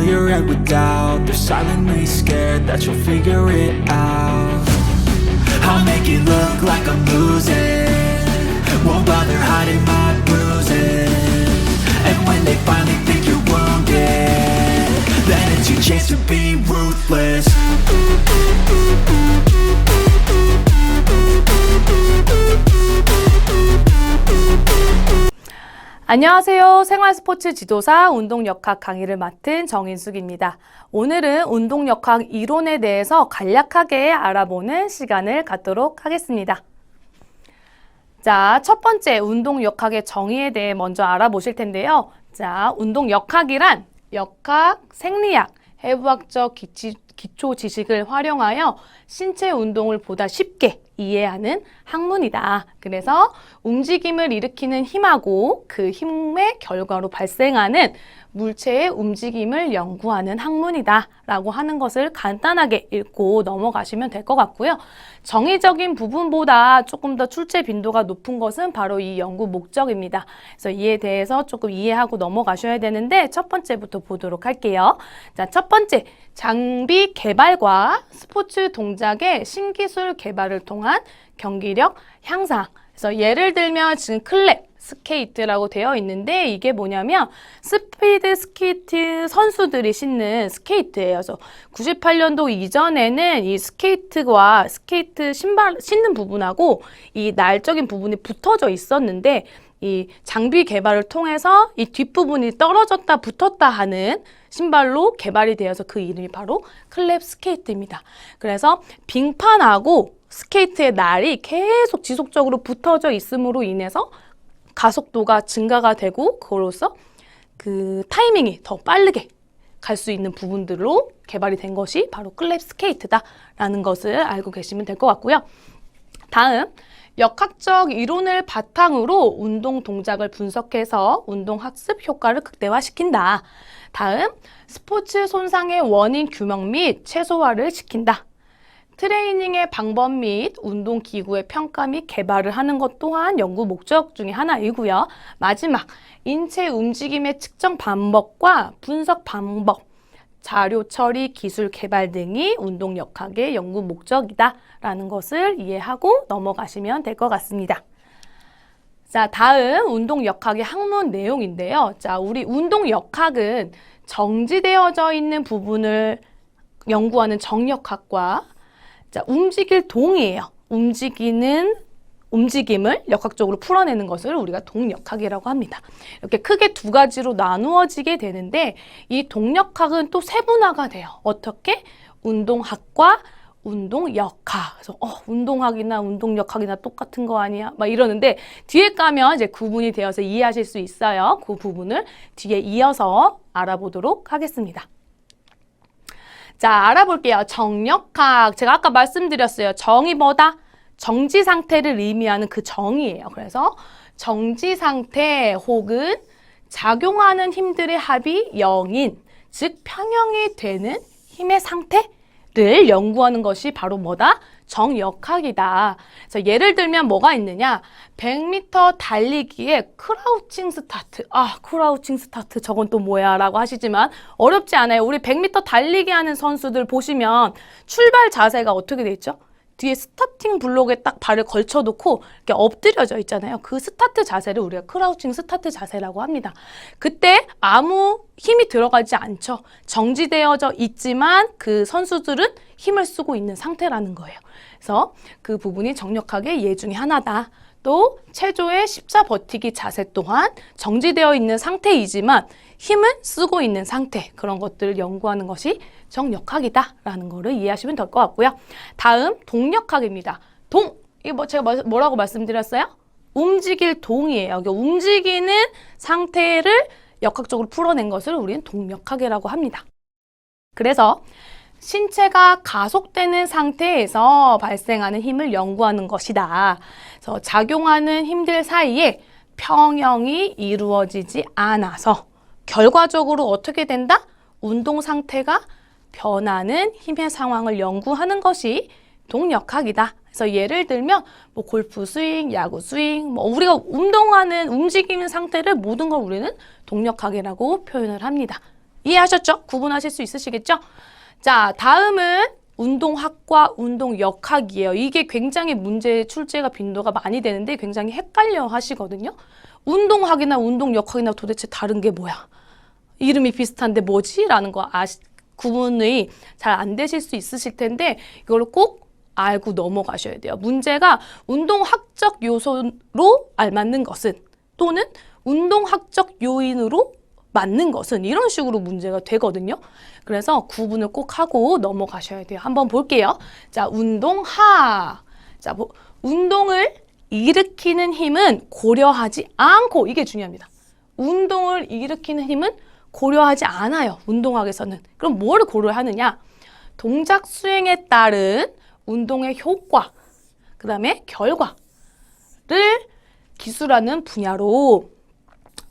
fill your head with doubt. They're silently scared that you'll figure it out. I'll make it look like I'm losing, won't bother hiding my bruises. And when they finally think you're wounded, then it's your chance to be ruthless. 안녕하세요. 생활스포츠 지도사 운동역학 강의를 맡은 정인숙입니다. 오늘은 운동역학 이론에 대해서 간략하게 알아보는 시간을 갖도록 하겠습니다. 자, 첫 번째 운동역학의 정의에 대해 먼저 알아보실 텐데요. 자, 운동역학이란 역학, 생리학, 해부학적 기초 지식을 활용하여 신체 운동을 보다 쉽게 이해하는 학문이다. 그래서 움직임을 일으키는 힘하고 그 힘의 결과로 발생하는 물체의 움직임을 연구하는 학문이다 라고 하는 것을 간단하게 읽고 넘어가시면 될 것 같고요. 정의적인 부분보다 조금 더 출제 빈도가 높은 것은 바로 이 연구 목적입니다. 그래서 이에 대해서 조금 이해하고 넘어가셔야 되는데 첫 번째부터 보도록 할게요. 자, 첫 번째, 장비 개발과 스포츠 동작의 신기술 개발을 통한 경기력 향상. 그래서 예를 들면 지금 클랩 스케이트라고 되어 있는데 이게 뭐냐면 스피드 스케이트 선수들이 신는 스케이트예요. 그래서 98년도 이전에는 이 스케이트와 스케이트 신발 신는 부분하고 이 날적인 부분이 붙어져 있었는데 이 장비 개발을 통해서 이 뒷부분이 떨어졌다 붙었다 하는 신발로 개발이 되어서 그 이름이 바로 클랩 스케이트입니다. 그래서 빙판하고 스케이트의 날이 계속 지속적으로 붙어져 있음으로 인해서 가속도가 증가가 되고 그로써 그 타이밍이 더 빠르게 갈 수 있는 부분들로 개발이 된 것이 바로 클랩 스케이트다라는 것을 알고 계시면 될 것 같고요. 다음, 역학적 이론을 바탕으로 운동 동작을 분석해서 운동 학습 효과를 극대화시킨다. 다음, 스포츠 손상의 원인 규명 및 최소화를 시킨다. 트레이닝의 방법 및 운동기구의 평가 및 개발을 하는 것 또한 연구 목적 중에 하나이고요. 마지막, 인체 움직임의 측정 방법과 분석 방법, 자료 처리 기술 개발 등이 운동역학의 연구 목적이다라는 것을 이해하고 넘어가시면 될 것 같습니다. 자, 다음 운동역학의 학문 내용인데요. 자, 우리 운동역학은 정지되어져 있는 부분을 연구하는 정역학과 자, 움직일 동이에요. 움직임을 역학적으로 풀어내는 것을 우리가 동역학이라고 합니다. 이렇게 크게 두 가지로 나누어지게 되는데 이 동역학은 또 세분화가 돼요. 어떻게? 운동학과 운동역학. 그래서 운동학이나 운동역학이나 똑같은 거 아니야? 막 이러는데 뒤에 가면 이제 구분이 되어서 이해하실 수 있어요. 그 부분을 뒤에 이어서 알아보도록 하겠습니다. 자, 알아볼게요. 정역학. 제가 아까 말씀드렸어요. 정이 뭐다? 정지 상태를 의미하는 그 정이에요. 그래서 정지 상태 혹은 작용하는 힘들의 합이 0인, 즉 평형이 되는 힘의 상태를 연구하는 것이 바로 뭐다? 정역학이다. 그래서 예를 들면 뭐가 있느냐? 100m 달리기의 크라우칭 스타트. 크라우칭 스타트 저건 또 뭐야? 라고 하시지만 어렵지 않아요. 우리 100m 달리기 하는 선수들 보시면 출발 자세가 어떻게 돼 있죠? 뒤에 스타팅 블록에 딱 발을 걸쳐놓고 이렇게 엎드려져 있잖아요. 그 스타트 자세를 우리가 크라우칭 스타트 자세라고 합니다. 그때 아무 힘이 들어가지 않죠. 정지되어져 있지만 그 선수들은 힘을 쓰고 있는 상태라는 거예요. 그래서 그 부분이 정역학의 예 중에 하나다. 또 체조의 십자 버티기 자세 또한 정지되어 있는 상태이지만 힘은 쓰고 있는 상태, 그런 것들을 연구하는 것이 정역학이다라는 거를 이해하시면 될 것 같고요. 다음, 동역학입니다. 이거 제가 뭐라고 말씀드렸어요? 움직일 동이에요. 움직이는 상태를 역학적으로 풀어낸 것을 우리는 동역학이라고 합니다. 그래서 신체가 가속되는 상태에서 발생하는 힘을 연구하는 것이다. 그래서 작용하는 힘들 사이에 평형이 이루어지지 않아서 결과적으로 어떻게 된다? 운동 상태가 변하는 힘의 상황을 연구하는 것이 동역학이다. 그래서 예를 들면 뭐 골프 스윙, 야구 스윙, 뭐 우리가 운동하는 움직이는 상태를 모든 걸 우리는 동역학이라고 표현을 합니다. 이해하셨죠? 구분하실 수 있으시겠죠? 자, 다음은 운동학과 운동역학이에요. 이게 굉장히 문제 출제가 빈도가 많이 되는데 굉장히 헷갈려 하시거든요. 운동학이나 운동역학이나 도대체 다른 게 뭐야? 이름이 비슷한데 뭐지? 라는 거 구분이 잘 안 되실 수 있으실 텐데 이걸 꼭 알고 넘어가셔야 돼요. 문제가 운동학적 요소로 알맞는 것은 또는 운동학적 요인으로 맞는 것은 이런 식으로 문제가 되거든요. 그래서 구분을 꼭 하고 넘어가셔야 돼요. 한번 볼게요. 자, 운동하. 자, 운동을 일으키는 힘은 고려하지 않고, 이게 중요합니다. 운동을 일으키는 힘은 고려하지 않아요. 운동학에서는. 그럼 뭘 고려하느냐? 동작 수행에 따른 운동의 효과, 그 다음에 결과를 기술하는 분야로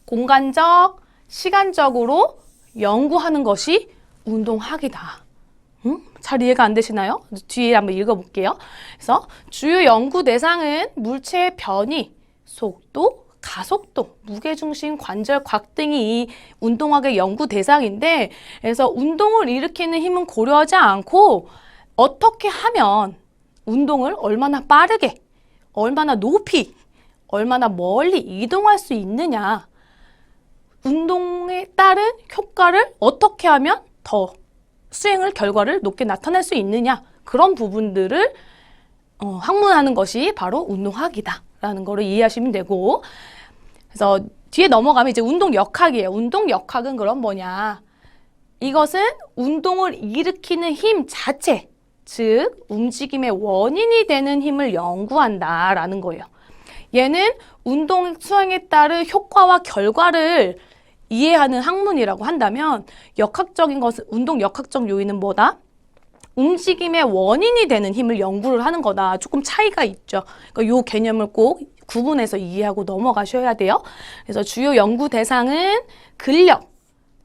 공간적, 시간적으로 연구하는 것이 운동학이다. 잘 이해가 안 되시나요? 뒤에 한번 읽어볼게요. 그래서 주요 연구 대상은 물체의 변이, 속도, 가속도, 무게중심, 관절각 등이 이 운동학의 연구 대상인데, 그래서 운동을 일으키는 힘은 고려하지 않고 어떻게 하면 운동을 얼마나 빠르게, 얼마나 높이, 얼마나 멀리 이동할 수 있느냐, 운동에 따른 효과를 어떻게 하면 더 수행을 결과를 높게 나타낼 수 있느냐, 그런 부분들을 학문하는 것이 바로 운동학이다라는 거를 이해하시면 되고, 그래서 뒤에 넘어가면 이제 운동역학이에요. 운동역학은 그럼 뭐냐? 이것은 운동을 일으키는 힘 자체, 즉 움직임의 원인이 되는 힘을 연구한다라는 거예요. 얘는 운동 수행에 따른 효과와 결과를 이해하는 학문이라고 한다면 역학적인 것은 운동 역학적 요인은 뭐다? 움직임의 원인이 되는 힘을 연구를 하는 거다. 조금 차이가 있죠. 그러니까 이 개념을 꼭 구분해서 이해하고 넘어가셔야 돼요. 그래서 주요 연구 대상은 근력,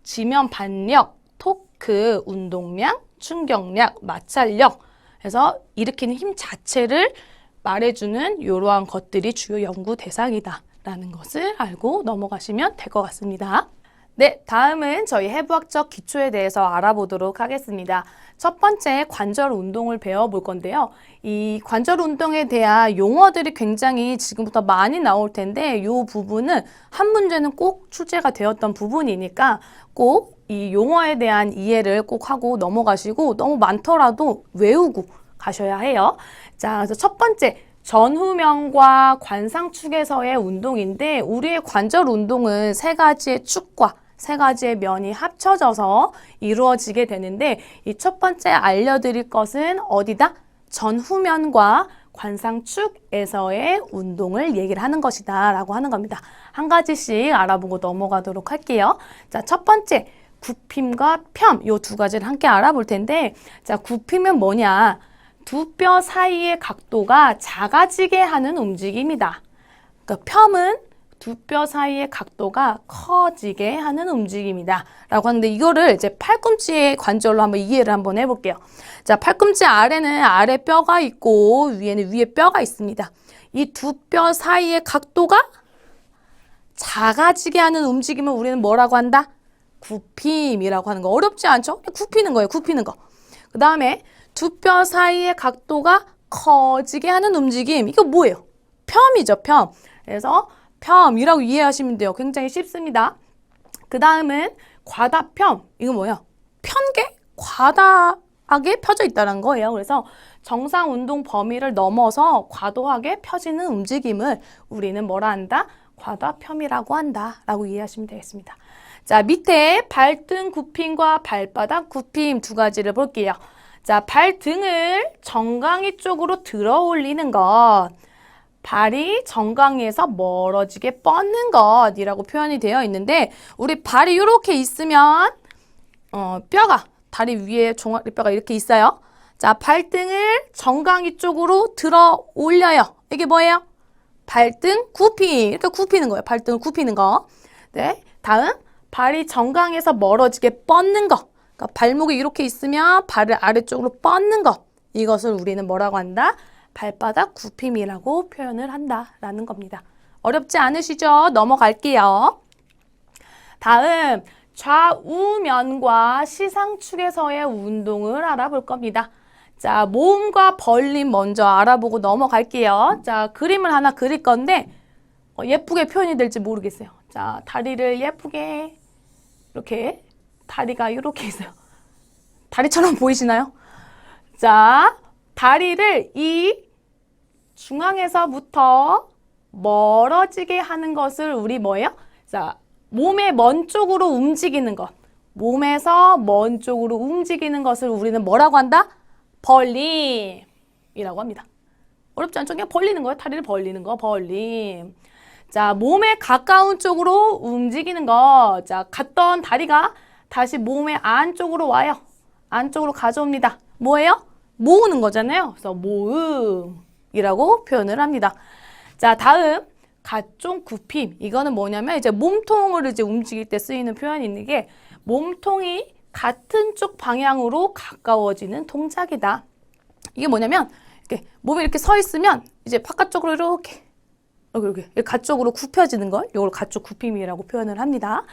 지면 반력, 토크, 운동량, 충격량, 마찰력. 그래서 일으키는 힘 자체를 말해주는 이러한 것들이 주요 연구 대상이다라는 것을 알고 넘어가시면 될 것 같습니다. 네, 다음은 저희 해부학적 기초에 대해서 알아보도록 하겠습니다. 첫 번째 관절 운동을 배워볼 건데요. 이 관절 운동에 대한 용어들이 굉장히 지금부터 많이 나올 텐데 이 부분은 한 문제는 꼭 출제가 되었던 부분이니까 꼭 이 용어에 대한 이해를 꼭 하고 넘어가시고 너무 많더라도 외우고 가셔야 해요. 자, 그래서 첫 번째 전후면과 관상축에서의 운동인데 우리의 관절 운동은 세 가지의 축과 세 가지의 면이 합쳐져서 이루어지게 되는데 이 첫 번째 알려드릴 것은 어디다? 전후면과 관상축에서의 운동을 얘기를 하는 것이다 라고 하는 겁니다. 한 가지씩 알아보고 넘어가도록 할게요. 자, 첫 번째 굽힘과 펴 이 두 가지를 함께 알아볼 텐데 자, 굽힘은 뭐냐? 두 뼈 사이의 각도가 작아지게 하는 움직임이다. 그러니까 펴은 두 뼈 사이의 각도가 커지게 하는 움직임이다 라고 하는데 이거를 이제 팔꿈치의 관절로 한번 이해를 한번 해볼게요. 자, 팔꿈치 아래는 아래 뼈가 있고 위에는 위에 뼈가 있습니다. 이 두 뼈 사이의 각도가 작아지게 하는 움직임을 우리는 뭐라고 한다? 굽힘이라고 하는 거. 어렵지 않죠? 굽히는 거예요. 굽히는 거. 그 다음에 두 뼈 사이의 각도가 커지게 하는 움직임. 이거 뭐예요? 펴이죠. 펴. 그래서 펴이라고 이해하시면 돼요. 굉장히 쉽습니다. 그 다음은 과다펴. 이거 뭐예요? 편게 과다하게 펴져 있다는 거예요. 그래서 정상 운동 범위를 넘어서 과도하게 펴지는 움직임을 우리는 뭐라 한다? 과다펴이라고 한다 라고 이해하시면 되겠습니다. 자, 밑에 발등 굽힘과 발바닥 굽힘 두 가지를 볼게요. 자, 발등을 정강이 쪽으로 들어 올리는 것, 발이 정강이에서 멀어지게 뻗는 것이라고 표현이 되어 있는데 우리 발이 이렇게 있으면 뼈가 다리 위에 종아리뼈가 이렇게 있어요. 자, 발등을 정강이 쪽으로 들어 올려요. 이게 뭐예요? 발등 굽힘. 이렇게 굽히는 거예요. 발등을 굽히는 거. 네. 다음 발이 정강에서 멀어지게 뻗는 것. 그러니까 발목이 이렇게 있으면 발을 아래쪽으로 뻗는 것. 이것을 우리는 뭐라고 한다? 발바닥 굽힘이라고 표현을 한다라는 겁니다. 어렵지 않으시죠? 넘어갈게요. 다음 좌우면과 시상축에서의 운동을 알아볼 겁니다. 자, 모음과 벌림 먼저 알아보고 넘어갈게요. 자, 그림을 하나 그릴 건데 예쁘게 표현이 될지 모르겠어요. 자, 다리를 예쁘게 이렇게 다리가 이렇게 있어요. 다리처럼 보이시나요? 자, 다리를 이 중앙에서부터 멀어지게 하는 것을 우리 뭐예요? 자, 몸의 먼 쪽으로 움직이는 것. 몸에서 먼 쪽으로 움직이는 것을 우리는 뭐라고 한다? 벌림이라고 합니다. 어렵지 않죠? 그냥 벌리는 거예요. 다리를 벌리는 거, 벌림. 자, 몸에 가까운 쪽으로 움직이는 거. 자, 갔던 다리가 다시 몸의 안쪽으로 와요. 안쪽으로 가져옵니다. 뭐예요? 모으는 거잖아요. 그래서 모음이라고 표현을 합니다. 자, 다음 가쪽 굽힘. 이거는 뭐냐면 이제 몸통을 이제 움직일 때 쓰이는 표현인 게 몸통이 같은 쪽 방향으로 가까워지는 동작이다. 이게 뭐냐면 이렇게 몸이 이렇게 서 있으면 이제 바깥쪽으로 이렇게 가쪽으로 굽혀지는 걸 이걸 가쪽 굽힘이라고 표현을 합니다.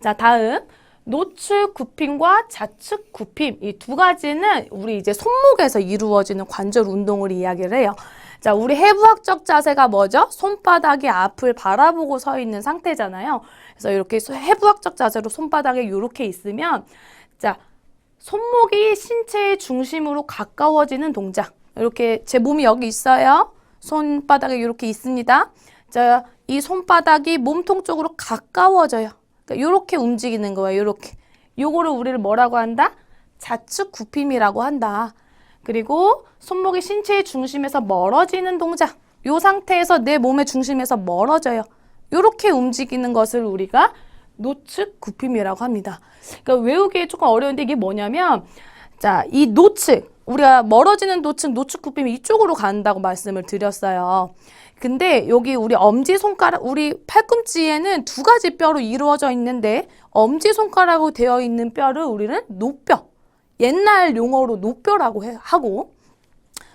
자, 다음 노측 굽힘과 좌측 굽힘 이 두 가지는 우리 이제 손목에서 이루어지는 관절 운동을 이야기를 해요. 자, 우리 해부학적 자세가 뭐죠? 손바닥이 앞을 바라보고 서 있는 상태잖아요. 그래서 이렇게 해부학적 자세로 손바닥에 이렇게 있으면 자, 손목이 신체의 중심으로 가까워지는 동작. 이렇게 제 몸이 여기 있어요. 손바닥에 이렇게 있습니다. 자, 이 손바닥이 몸통 쪽으로 가까워져요. 그러니까 이렇게 움직이는 거예요. 이렇게. 요거를 우리를 뭐라고 한다? 좌측 굽힘이라고 한다. 그리고 손목이 신체의 중심에서 멀어지는 동작. 이 상태에서 내 몸의 중심에서 멀어져요. 이렇게 움직이는 것을 우리가 노측 굽힘이라고 합니다. 그러니까 외우기 조금 어려운데 이게 뭐냐면 자, 이 노측, 우리가 멀어지는 노측 굽힘이 이쪽으로 간다고 말씀을 드렸어요. 근데 여기 우리 엄지손가락, 우리 팔꿈치에는 두 가지 뼈로 이루어져 있는데 엄지손가락으로 되어 있는 뼈를 우리는 노뼈, 옛날 용어로 노뼈라고 하고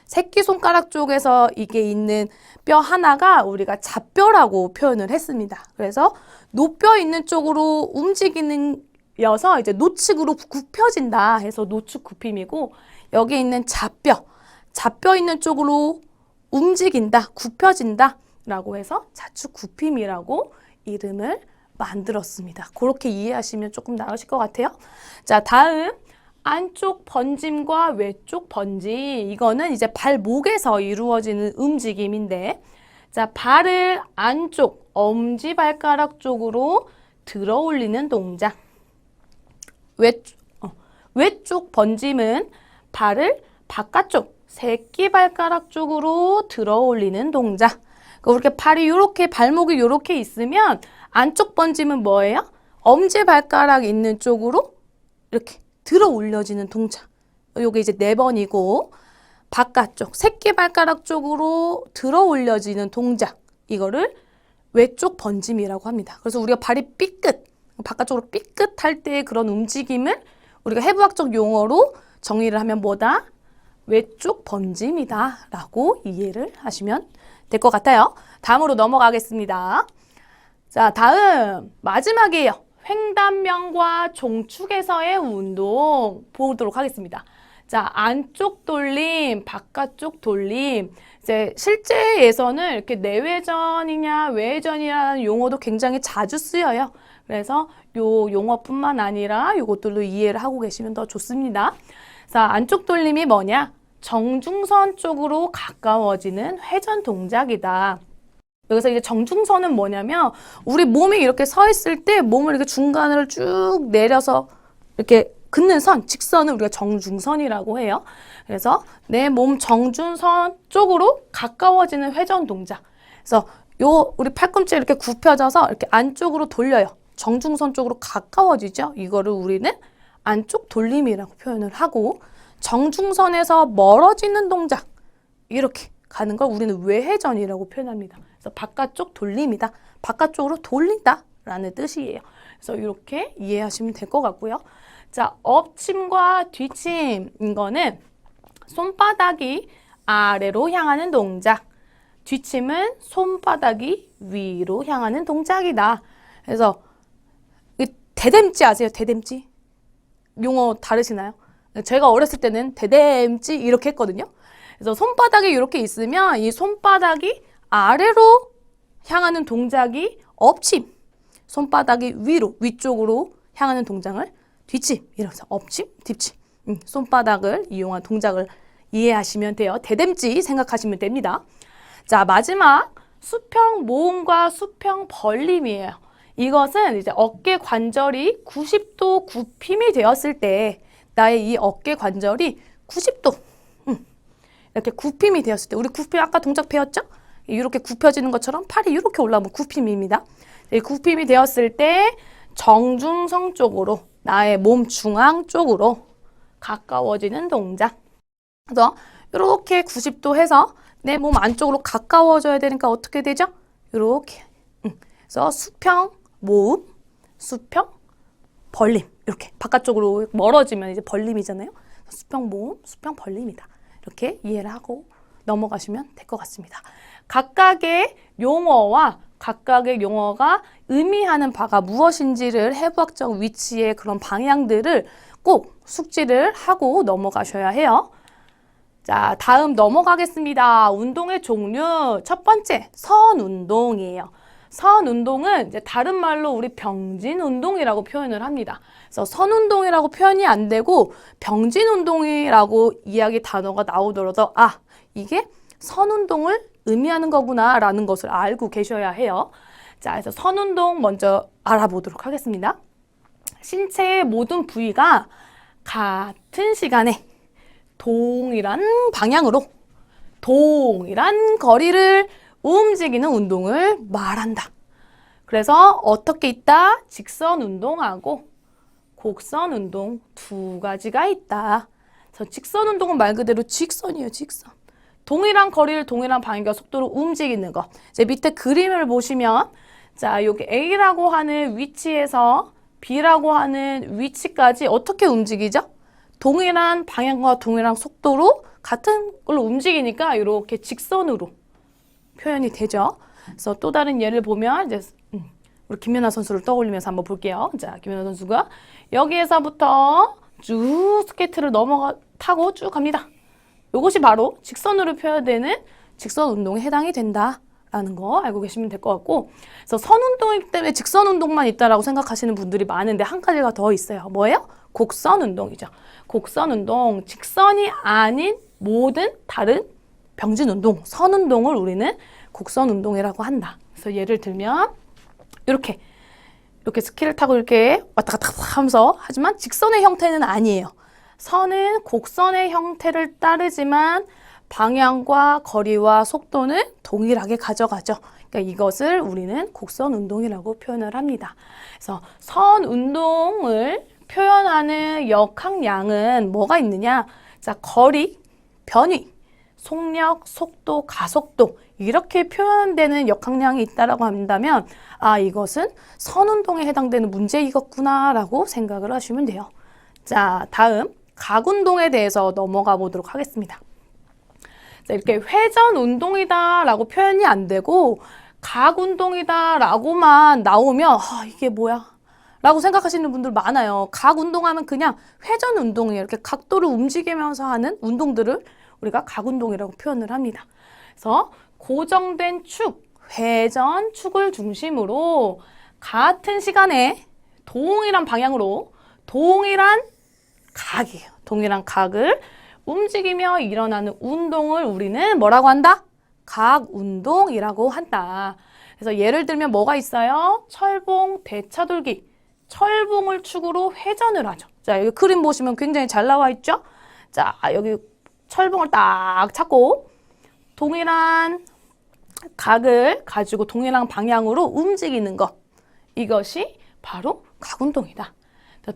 새끼손가락 쪽에서 이게 있는 뼈 하나가 우리가 잡뼈라고 표현을 했습니다. 그래서 노뼈 있는 쪽으로 움직이는 여서 이제 노측으로 굽혀진다 해서 노측 굽힘이고 여기 있는 잡뼈 있는 쪽으로 움직인다, 굽혀진다 라고 해서 좌측 굽힘이라고 이름을 만들었습니다. 그렇게 이해하시면 조금 나으실 것 같아요. 자, 다음 안쪽 번짐과 외쪽 번짐. 이거는 이제 발목에서 이루어지는 움직임인데 자, 발을 안쪽 엄지발가락 쪽으로 들어 올리는 동작. 외쪽 번짐은 발을 바깥쪽 새끼발가락 쪽으로 들어 올리는 동작. 그러니까 이렇게 팔이 이렇게 발목이 이렇게 있으면 안쪽 번짐은 뭐예요? 엄지발가락 있는 쪽으로 이렇게 들어 올려지는 동작. 요게 이제 4번이고 바깥쪽 새끼발가락 쪽으로 들어 올려지는 동작. 이거를 외쪽 번짐이라고 합니다. 그래서 우리가 발이 삐끗, 바깥쪽으로 삐끗할 때의 그런 움직임을 우리가 해부학적 용어로 정의를 하면 뭐다? 외쪽 번짐이다 라고 이해를 하시면 될 것 같아요. 다음으로 넘어가겠습니다. 자, 다음 마지막이에요. 횡단면과 종축에서의 운동 보도록 하겠습니다. 자, 안쪽 돌림, 바깥쪽 돌림. 이제 실제에서는 이렇게 내외전이냐 외회전이라는 용어도 굉장히 자주 쓰여요. 그래서 요 용어뿐만 아니라 요것들도 이해를 하고 계시면 더 좋습니다. 자, 안쪽 돌림이 뭐냐? 정중선 쪽으로 가까워지는 회전 동작이다. 여기서 이제 정중선은 뭐냐면 우리 몸이 이렇게 서 있을 때 몸을 이렇게 중간으로 쭉 내려서 이렇게 긋는 선, 직선을 우리가 정중선이라고 해요. 그래서 내 몸 정중선 쪽으로 가까워지는 회전 동작. 그래서 우리 팔꿈치 이렇게 굽혀져서 이렇게 안쪽으로 돌려요. 정중선 쪽으로 가까워지죠. 이거를 우리는 안쪽 돌림이라고 표현을 하고 정중선에서 멀어지는 동작 이렇게 가는 걸 우리는 외회전이라고 표현합니다. 그래서 바깥쪽 돌림이다. 바깥쪽으로 돌린다 라는 뜻이에요. 그래서 이렇게 이해하시면 될 것 같고요. 자, 엎침과 뒤침 이거는 손바닥이 아래로 향하는 동작. 뒤침은 손바닥이 위로 향하는 동작이다. 그래서 대댐지 아세요? 대댐지? 용어 다르시나요? 제가 어렸을 때는 대댐지 이렇게 했거든요. 그래서 손바닥이 이렇게 있으면 이 손바닥이 아래로 향하는 동작이 엎침, 손바닥이 위로, 위쪽으로 향하는 동작을 뒷침, 이러면서 엎침, 뒷침. 손바닥을 이용한 동작을 이해하시면 돼요. 대댐지 생각하시면 됩니다. 자, 마지막 수평 모음과 수평 벌림이에요. 이것은 이제 어깨 관절이 90도 굽힘이 되었을 때 나의 이 어깨 관절이 90도 이렇게 굽힘이 되었을 때 우리 굽힘 아까 동작 배웠죠? 이렇게 굽혀지는 것처럼 팔이 이렇게 올라오면 굽힘입니다. 굽힘이 되었을 때 정중성 쪽으로 나의 몸 중앙 쪽으로 가까워지는 동작. 그래서 이렇게 90도 해서 내 몸 안쪽으로 가까워져야 되니까 어떻게 되죠? 이렇게. 그래서 수평 모음, 수평 벌림. 이렇게 바깥쪽으로 멀어지면 이제 벌림이잖아요. 수평 모음, 수평 벌림이다. 이렇게 이해를 하고 넘어가시면 될 것 같습니다. 각각의 용어와 각각의 용어가 의미하는 바가 무엇인지를 해부학적 위치의 그런 방향들을 꼭 숙지를 하고 넘어가셔야 해요. 자, 다음 넘어가겠습니다. 운동의 종류 첫 번째 선운동이에요. 선운동은 이제 다른 말로 우리 병진운동이라고 표현을 합니다. 그래서 선운동이라고 표현이 안 되고 병진운동이라고 이야기 단어가 나오더라도 이게 선운동을 의미하는 거구나 라는 것을 알고 계셔야 해요. 자, 그래서 선운동 먼저 알아보도록 하겠습니다. 신체의 모든 부위가 같은 시간에 동일한 방향으로 동일한 거리를 움직이는 운동을 말한다. 그래서 어떻게 있다? 직선 운동하고 곡선 운동 두 가지가 있다. 그래서 직선 운동은 말 그대로 직선이에요, 직선. 동일한 거리를 동일한 방향과 속도로 움직이는 거. 이제 밑에 그림을 보시면 자, 여기 A라고 하는 위치에서 B라고 하는 위치까지 어떻게 움직이죠? 동일한 방향과 동일한 속도로 같은 걸로 움직이니까 이렇게 직선으로 표현이 되죠. 그래서 또 다른 예를 보면 이제 우리 김연아 선수를 떠올리면서 한번 볼게요. 자, 김연아 선수가 여기에서부터 쭉 스케이트를 타고 쭉 갑니다. 이것이 바로 직선으로 표현되는 직선 운동에 해당이 된다라는 거 알고 계시면 될 것 같고, 그래서 선 운동이기 때문에 직선 운동만 있다라고 생각하시는 분들이 많은데 한 가지가 더 있어요. 뭐예요? 곡선 운동이죠. 곡선 운동, 직선이 아닌 모든 다른 병진 운동, 선 운동을 우리는 곡선 운동이라고 한다. 그래서 예를 들면 이렇게 스키를 타고 이렇게 왔다 갔다 하면서 하지만 직선의 형태는 아니에요. 선은 곡선의 형태를 따르지만 방향과 거리와 속도는 동일하게 가져가죠. 그러니까 이것을 우리는 곡선 운동이라고 표현을 합니다. 그래서 선 운동을 표현하는 역학량은 뭐가 있느냐? 자, 거리, 변위, 속력, 속도, 가속도 이렇게 표현되는 역학량이 있다라고 한다면 이것은 선 운동에 해당되는 문제이겠구나라고 생각을 하시면 돼요. 자, 다음 각 운동에 대해서 넘어가 보도록 하겠습니다. 자, 이렇게 회전 운동이다라고 표현이 안 되고 각 운동이다라고만 나오면 이게 뭐야? 라고 생각하시는 분들 많아요. 각 운동하면 그냥 회전 운동이에요. 이렇게 각도를 움직이면서 하는 운동들을 우리가 각 운동이라고 표현을 합니다. 그래서 고정된 축, 회전 축을 중심으로 같은 시간에 동일한 방향으로 동일한 각이에요. 동일한 각을 움직이며 일어나는 운동을 우리는 뭐라고 한다? 각 운동이라고 한다. 그래서 예를 들면 뭐가 있어요? 철봉, 대차돌기. 철봉을 축으로 회전을 하죠. 자, 여기 그림 보시면 굉장히 잘 나와 있죠? 자, 여기 철봉을 딱 찾고 동일한 각을 가지고 동일한 방향으로 움직이는 것. 이것이 바로 각 운동이다.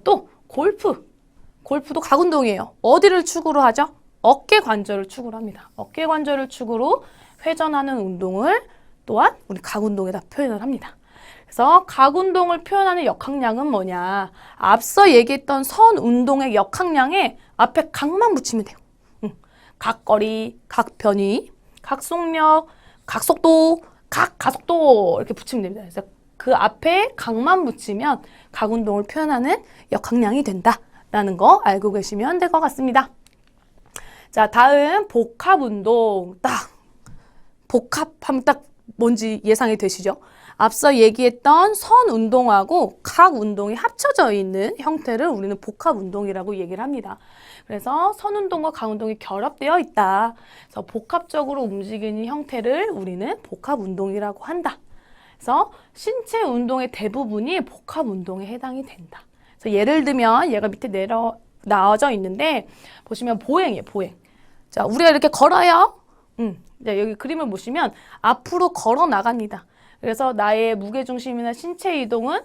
또 골프도 각 운동이에요. 어디를 축으로 하죠? 어깨 관절을 축으로 합니다. 어깨 관절을 축으로 회전하는 운동을 또한 우리 각 운동에다 표현을 합니다. 그래서 각 운동을 표현하는 역학량은 뭐냐? 앞서 얘기했던 선 운동의 역학량에 앞에 각만 붙이면 돼요. 각거리, 각변위, 각속력, 각속도, 각가속도 이렇게 붙이면 됩니다. 그래서 그 앞에 각만 붙이면 각 운동을 표현하는 역학량이 된다라는 거 알고 계시면 될 것 같습니다. 자, 다음 복합 운동. 딱 복합하면 딱 뭔지 예상이 되시죠? 앞서 얘기했던 선 운동하고 각 운동이 합쳐져 있는 형태를 우리는 복합 운동이라고 얘기를 합니다. 그래서 선 운동과 각 운동이 결합되어 있다. 그래서 복합적으로 움직이는 형태를 우리는 복합 운동이라고 한다. 그래서 신체 운동의 대부분이 복합 운동에 해당이 된다. 그래서 예를 들면 얘가 밑에 나와져 있는데 보시면 보행이에요, 보행. 자, 우리가 이렇게 걸어요. 자, 여기 그림을 보시면 앞으로 걸어 나갑니다. 그래서 나의 무게중심이나 신체 이동은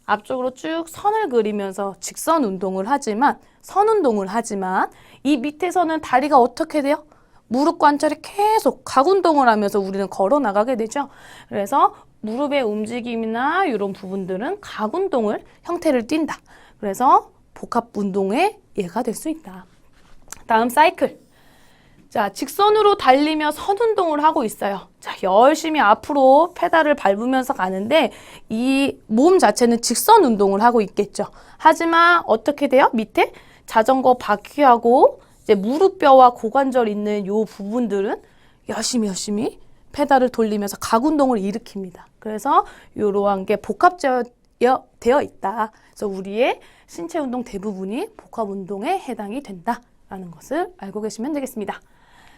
앞쪽으로 쭉 선을 그리면서 직선 운동을 하지만, 선 운동을 하지만 이 밑에서는 다리가 어떻게 돼요? 무릎 관절이 계속 각 운동을 하면서 우리는 걸어 나가게 되죠. 그래서 무릎의 움직임이나 이런 부분들은 각 운동을 형태를 띈다. 그래서 복합 운동의 예가 될 수 있다. 다음 사이클. 자, 직선으로 달리며 선 운동을 하고 있어요. 자, 열심히 앞으로 페달을 밟으면서 가는데 이 몸 자체는 직선 운동을 하고 있겠죠. 하지만 어떻게 돼요? 밑에 자전거 바퀴하고 이제 무릎뼈와 고관절 있는 요 부분들은 열심히 페달을 돌리면서 각 운동을 일으킵니다. 그래서 이러한 게 복합되어 있다. 그래서 우리의 신체 운동 대부분이 복합 운동에 해당이 된다라는 것을 알고 계시면 되겠습니다.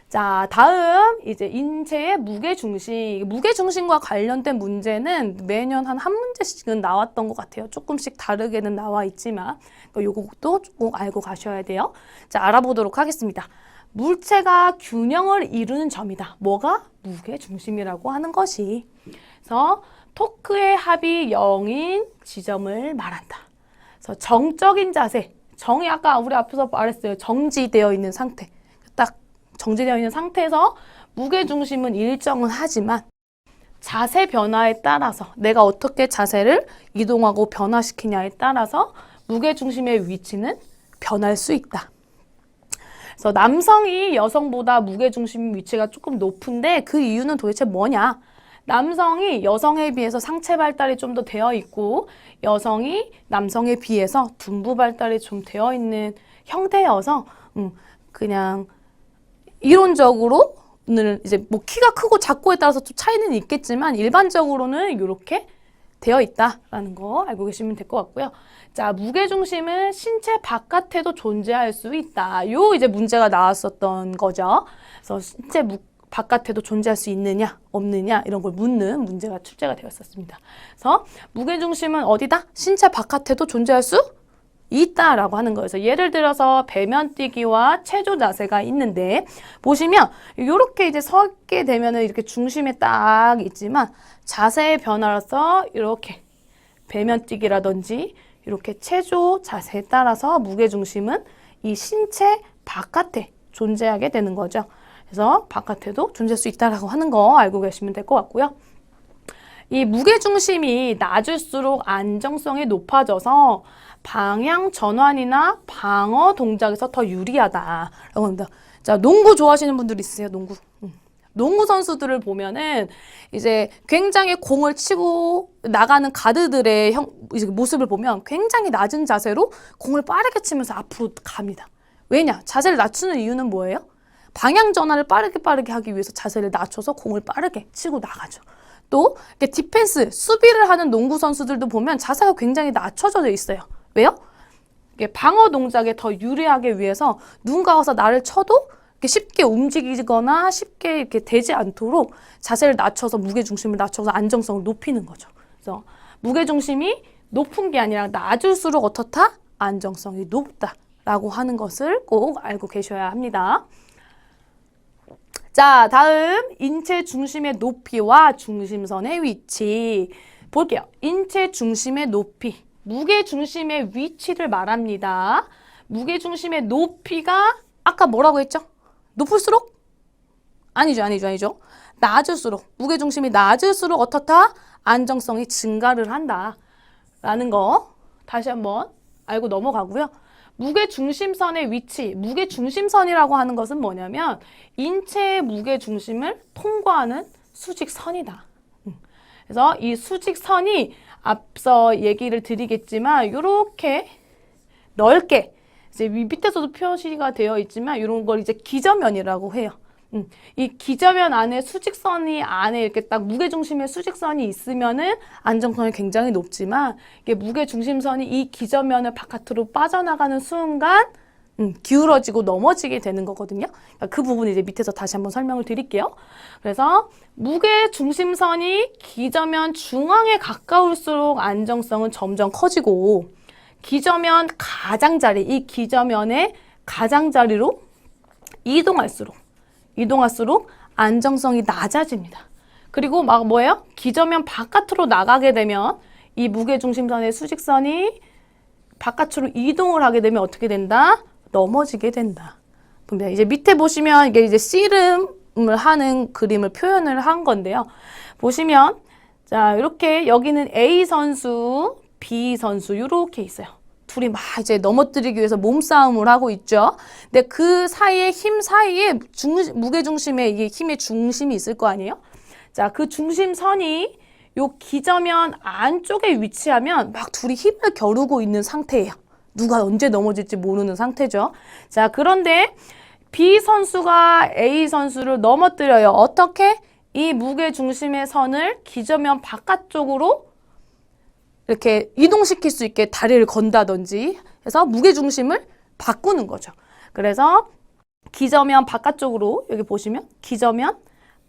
자, 다음 이제 인체의 무게중심과 관련된 문제는 매년 한 문제씩은 나왔던 것 같아요. 조금씩 다르게는 나와 있지만 요것도 꼭 알고 가셔야 돼요. 자, 알아보도록 하겠습니다. 물체가 균형을 이루는 점이다. 뭐가? 무게중심이라고 하는 것이. 그래서 토크의 합이 0인 지점을 말한다. 그래서 정적인 자세, 정이 아까 우리 앞에서 말했어요. 정지되어 있는 상태. 딱 정지되어 있는 상태에서 무게중심은 일정은 하지만 자세 변화에 따라서 내가 어떻게 자세를 이동하고 변화시키냐에 따라서 무게중심의 위치는 변할 수 있다. 그래서 남성이 여성보다 무게중심 위치가 조금 높은데 그 이유는 도대체 뭐냐? 남성이 여성에 비해서 상체 발달이 좀 더 되어 있고 여성이 남성에 비해서 둔부 발달이 좀 되어 있는 형태여서 그냥 이론적으로는 이제 뭐 키가 크고 작고에 따라서 좀 차이는 있겠지만 일반적으로는 이렇게 되어 있다라는 거 알고 계시면 될 것 같고요. 자, 무게중심은 신체 바깥에도 존재할 수 있다. 요 이제 문제가 나왔었던 거죠. 그래서 신체 바깥에도 존재할 수 있느냐 없느냐 이런 걸 묻는 문제가 출제가 되었었습니다. 그래서 무게중심은 어디다? 신체 바깥에도 존재할 수 있다라고 하는 거예요. 그래서 예를 들어서 배면뛰기와 체조 자세가 있는데 보시면 이렇게 이제 서게 되면은 이렇게 중심에 딱 있지만 자세의 변화로서 이렇게 배면뛰기라든지 이렇게 체조 자세에 따라서 무게중심은 이 신체 바깥에 존재하게 되는 거죠. 그래서 바깥에도 존재할 수 있다라고 하는 거 알고 계시면 될 것 같고요. 이 무게중심이 낮을수록 안정성이 높아져서 방향 전환이나 방어 동작에서 더 유리하다라고 합니다. 자, 농구 좋아하시는 분들 있으세요? 농구 선수들을 보면은 이제 굉장히 공을 치고 나가는 가드들의 이제 모습을 보면 굉장히 낮은 자세로 공을 빠르게 치면서 앞으로 갑니다. 왜냐? 자세를 낮추는 이유는 뭐예요? 방향 전환을 빠르게 하기 위해서 자세를 낮춰서 공을 빠르게 치고 나가죠. 또 디펜스, 수비를 하는 농구 선수들도 보면 자세가 굉장히 낮춰져 있어요. 왜요? 방어 동작에 더 유리하게 위해서 누군가 와서 나를 쳐도 이렇게 쉽게 움직이거나 쉽게 이렇게 되지 않도록 자세를 낮춰서 무게중심을 낮춰서 안정성을 높이는 거죠. 그래서 무게중심이 높은 게 아니라 낮을수록 어떻다? 안정성이 높다라고 하는 것을 꼭 알고 계셔야 합니다. 자, 다음 인체 중심의 높이와 중심선의 위치 볼게요. 인체 중심의 높이, 무게 중심의 위치를 말합니다. 무게 중심의 높이가 아까 뭐라고 했죠? 높을수록? 아니죠. 낮을수록, 무게 중심이 낮을수록 어떻다? 안정성이 증가를 한다라는 거 다시 한번 알고 넘어가고요. 무게중심선의 위치, 무게중심선이라고 하는 것은 뭐냐면 인체의 무게중심을 통과하는 수직선이다. 그래서 이 수직선이 앞서 얘기를 드리겠지만 이렇게 넓게 이제 밑에서도 표시가 되어 있지만 이런 걸 이제 기저면이라고 해요. 이 기저면 안에 수직선이 안에 이렇게 딱 무게중심의 수직선이 있으면은 안정성이 굉장히 높지만 이게 무게중심선이 이 기저면을 바깥으로 빠져나가는 순간 기울어지고 넘어지게 되는 거거든요. 그러니까 그 부분 이제 밑에서 다시 한번 설명을 드릴게요. 그래서 무게중심선이 기저면 중앙에 가까울수록 안정성은 점점 커지고 기저면 가장자리, 이 기저면의 가장자리로 이동할수록 안정성이 낮아집니다. 그리고 막 뭐예요? 기저면 바깥으로 나가게 되면 이 무게중심선의 수직선이 바깥으로 이동을 하게 되면 어떻게 된다? 넘어지게 된다. 근데 이제 밑에 보시면 이게 이제 씨름을 하는 그림을 표현을 한 건데요. 보시면 자, 이렇게 여기는 A 선수, B 선수 이렇게 있어요. 둘이 막 이제 넘어뜨리기 위해서 몸싸움을 하고 있죠. 근데 그 사이에 힘 사이에 무게중심의 이게 힘의 중심이 있을 거 아니에요? 자, 그 중심선이 요 기저면 안쪽에 위치하면 막 둘이 힘을 겨루고 있는 상태예요. 누가 언제 넘어질지 모르는 상태죠. 자, 그런데 B 선수가 A 선수를 넘어뜨려요. 어떻게? 이 무게중심의 선을 기저면 바깥쪽으로 이렇게 이동시킬 수 있게 다리를 건다든지 해서 무게중심을 바꾸는 거죠. 그래서 기저면 바깥쪽으로 여기 보시면 기저면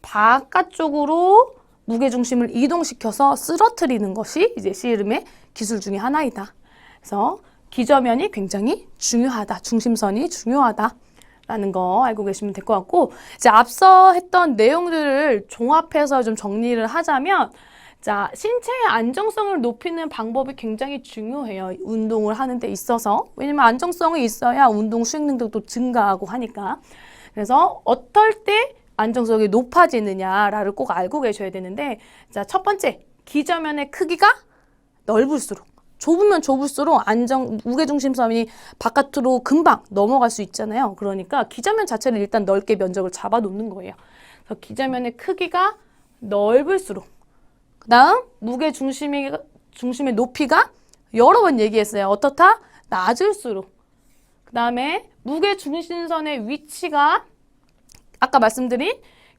바깥쪽으로 무게중심을 이동시켜서 쓰러뜨리는 것이 이제 씨름의 기술 중에 하나이다. 그래서 기저면이 굉장히 중요하다. 중심선이 중요하다라는 거 알고 계시면 될 것 같고 이제 앞서 했던 내용들을 종합해서 좀 정리를 하자면 자, 신체의 안정성을 높이는 방법이 굉장히 중요해요. 운동을 하는 데 있어서. 왜냐면 안정성이 있어야 운동 수행 능력도 증가하고 하니까. 그래서 어떨 때 안정성이 높아지느냐를 꼭 알고 계셔야 되는데 자, 첫 번째, 기저면의 크기가 넓을수록 좁으면 좁을수록 무게중심선이 바깥으로 금방 넘어갈 수 있잖아요. 그러니까 기저면 자체를 일단 넓게 면적을 잡아놓는 거예요. 그래서 기저면의 크기가 넓을수록 그 다음 무게중심의 높이가 여러 번 얘기했어요. 어떻다? 낮을수록 그 다음에 무게중심선의 위치가 아까 말씀드린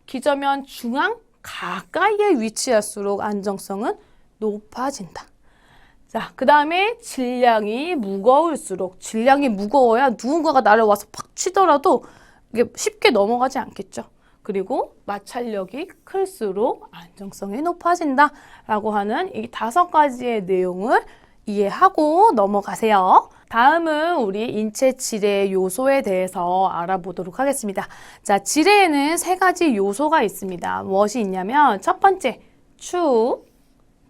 기저면 중앙 가까이에 위치할수록 안정성은 높아진다. 자, 그 다음에 질량이 무거울수록 질량이 무거워야 누군가가 나를 와서 팍 치더라도 이게 쉽게 넘어가지 않겠죠. 그리고 마찰력이 클수록 안정성이 높아진다 라고 하는 이 5가지의 내용을 이해하고 넘어가세요. 다음은 우리 인체 지뢰 요소에 대해서 알아보도록 하겠습니다. 자, 지뢰에는 3가지 요소가 있습니다. 무엇이 있냐면 첫 번째 축,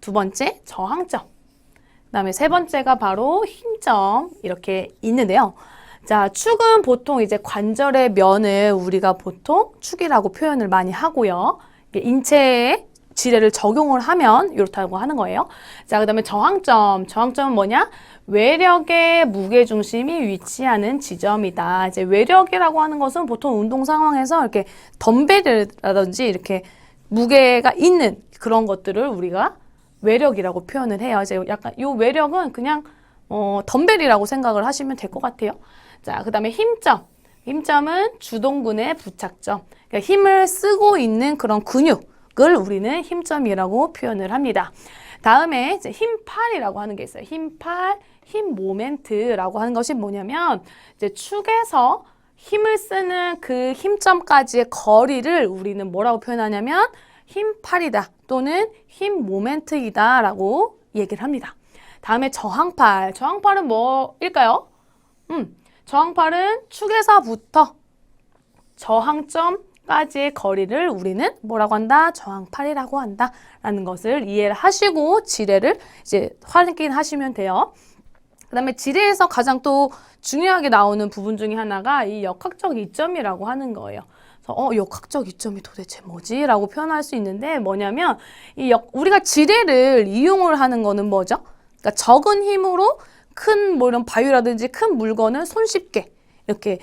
두 번째 저항점, 그 다음에 세 번째가 바로 힘점 이렇게 있는데요. 자, 축은 보통 이제 관절의 면을 우리가 보통 축이라고 표현을 많이 하고요. 인체에 지뢰를 적용을 하면 이렇다고 하는 거예요. 자, 그 다음에 저항점은 뭐냐? 외력의 무게중심이 위치하는 지점이다. 이제 외력이라고 하는 것은 보통 운동 상황에서 이렇게 덤벨이라든지 이렇게 무게가 있는 그런 것들을 우리가 외력이라고 표현을 해요. 이제 약간 이 외력은 그냥 덤벨이라고 생각을 하시면 될 것 같아요. 자, 그 다음에 힘점은 주동근의 부착점. 그러니까 힘을 쓰고 있는 그런 근육을 우리는 힘점이라고 표현을 합니다. 다음에 이제 힘팔이라고 하는 게 있어요. 힘팔, 힘 모멘트라고 하는 것이 뭐냐면 이제 축에서 힘을 쓰는 그 힘점까지의 거리를 우리는 뭐라고 표현하냐면 힘팔이다 또는 힘 모멘트이다 라고 얘기를 합니다. 다음에 저항팔은 뭐일까요? 저항팔은 축에서부터 저항점까지의 거리를 우리는 뭐라고 한다? 저항팔이라고 한다 라는 것을 이해를 하시고 지뢰를 이제 확인하시면 돼요. 그 다음에 지뢰에서 가장 또 중요하게 나오는 부분 중에 하나가 이 역학적 이점이라고 하는 거예요. 그래서 역학적 이점이 도대체 뭐지? 라고 표현할 수 있는데 뭐냐면 우리가 지뢰를 이용을 하는 거는 뭐죠? 그러니까 적은 힘으로 큰 뭐 이런 바위라든지 큰 물건을 손쉽게 이렇게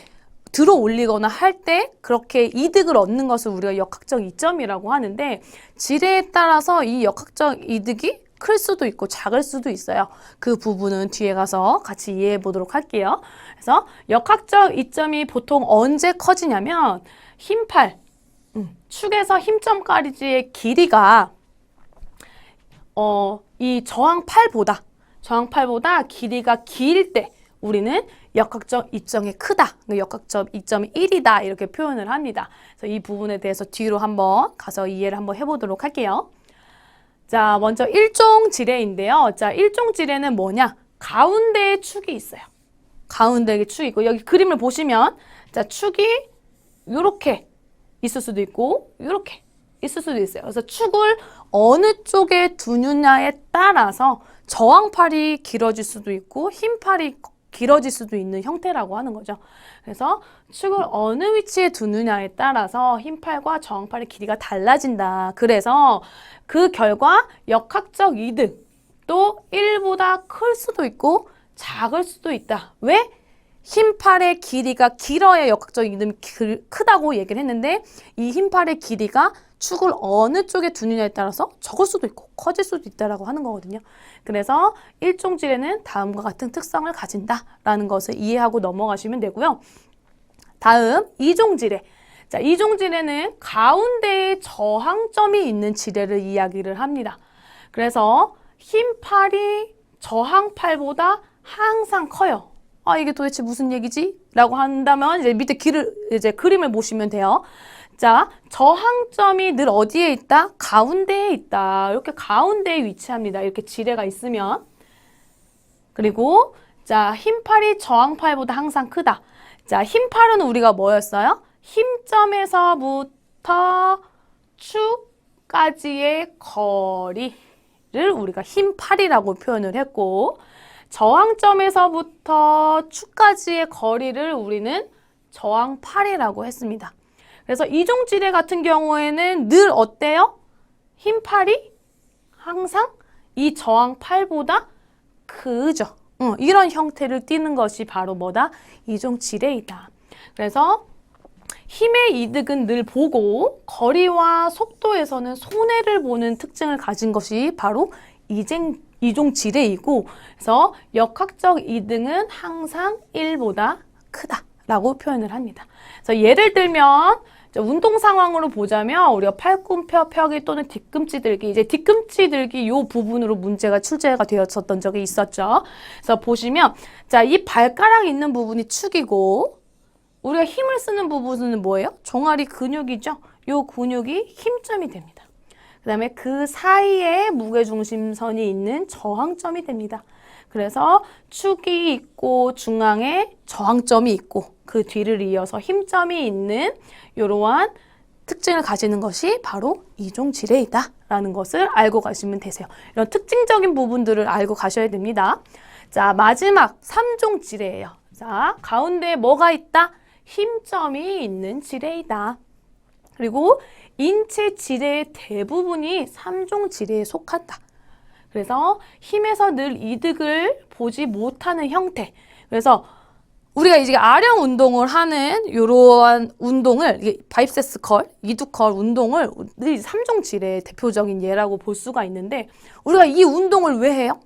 들어 올리거나 할 때 그렇게 이득을 얻는 것을 우리가 역학적 이점이라고 하는데, 지뢰에 따라서 이 역학적 이득이 클 수도 있고 작을 수도 있어요. 그 부분은 뒤에 가서 같이 이해해 보도록 할게요. 그래서 역학적 이점이 보통 언제 커지냐면 힘팔, 축에서 힘점까지의 길이가 이 저항팔보다 길이가 길 때 우리는 역학적 이점이 크다. 역학적 이점이 1이다. 이렇게 표현을 합니다. 그래서 이 부분에 대해서 뒤로 한번 가서 이해를 한번 해보도록 할게요. 자, 먼저 일종 지뢰인데요. 자, 일종 지뢰는 뭐냐? 가운데에 축이 있어요. 가운데에 축이 있고, 여기 그림을 보시면, 자, 축이 요렇게 있을 수도 있고, 요렇게 있을 수도 있어요. 그래서 축을 어느 쪽에 두느냐에 따라서 저항팔이 길어질 수도 있고, 흰팔이 길어질 수도 있는 형태라고 하는 거죠. 그래서 축을 어느 위치에 두느냐에 따라서 흰팔과 저항팔의 길이가 달라진다. 그래서 그 결과 역학적 이득도 1보다 클 수도 있고 작을 수도 있다. 왜? 흰팔의 길이가 길어야 역학적 이득이 크다고 얘기를 했는데, 이 흰팔의 길이가 축을 어느 쪽에 두느냐에 따라서 적을 수도 있고 커질 수도 있다라고 하는 거거든요. 그래서 일종 지뢰는 다음과 같은 특성을 가진다라는 것을 이해하고 넘어가시면 되고요. 다음 이종 지뢰. 자, 이종 지뢰는 가운데에 저항점이 있는 지뢰를 이야기를 합니다. 그래서 흰팔이 저항팔보다 항상 커요. 아, 이게 도대체 무슨 얘기지? 라고 한다면 이제 밑에 그림을 보시면 돼요. 자, 저항점이 늘 어디에 있다? 가운데에 있다. 이렇게 가운데에 위치합니다. 이렇게 지뢰가 있으면. 그리고 자, 흰팔이 저항팔보다 항상 크다. 자, 흰팔은 우리가 뭐였어요? 힘점에서부터 축까지의 거리를 우리가 흰팔이라고 표현을 했고, 저항점에서부터 축까지의 거리를 우리는 저항팔이라고 했습니다. 그래서 이종 지뢰 같은 경우에는 늘 어때요? 흰팔이 항상 이 저항팔보다 크죠. 이런 형태를 띠는 것이 바로 뭐다? 이종 지뢰이다. 그래서 힘의 이득은 늘 보고 거리와 속도에서는 손해를 보는 특징을 가진 것이 바로 이종 지뢰이고, 그래서 역학적 이득은 항상 1보다 크다라고 표현을 합니다. 그래서 예를 들면 운동 상황으로 보자면 우리가 팔꿈뼈 펴기 또는 뒤꿈치 들기, 이제 뒤꿈치 들기 요 부분으로 문제가 출제가 되었었던 적이 있었죠. 그래서 보시면 자, 이 발가락 있는 부분이 축이고 우리가 힘을 쓰는 부분은 뭐예요? 종아리 근육이죠. 요 근육이 힘점이 됩니다. 그 다음에 그 사이에 무게중심선이 있는 저항점이 됩니다. 그래서 축이 있고 중앙에 저항점이 있고 그 뒤를 이어서 힘점이 있는 이러한 특징을 가지는 것이 바로 이종 지뢰이다 라는 것을 알고 가시면 되세요. 이런 특징적인 부분들을 알고 가셔야 됩니다. 자, 마지막 3종 지뢰예요. 자, 가운데에 뭐가 있다? 힘점이 있는 지뢰이다. 그리고 인체 지뢰의 대부분이 3종 지뢰에 속한다. 그래서 힘에서 늘 이득을 보지 못하는 형태. 그래서 우리가 이제 아령 운동을 하는 이러한 운동을, 바이셉스 컬, 이두 컬 운동을 늘 3종 지뢰의 대표적인 예라고 볼 수가 있는데, 우리가 이 운동을 왜 해요?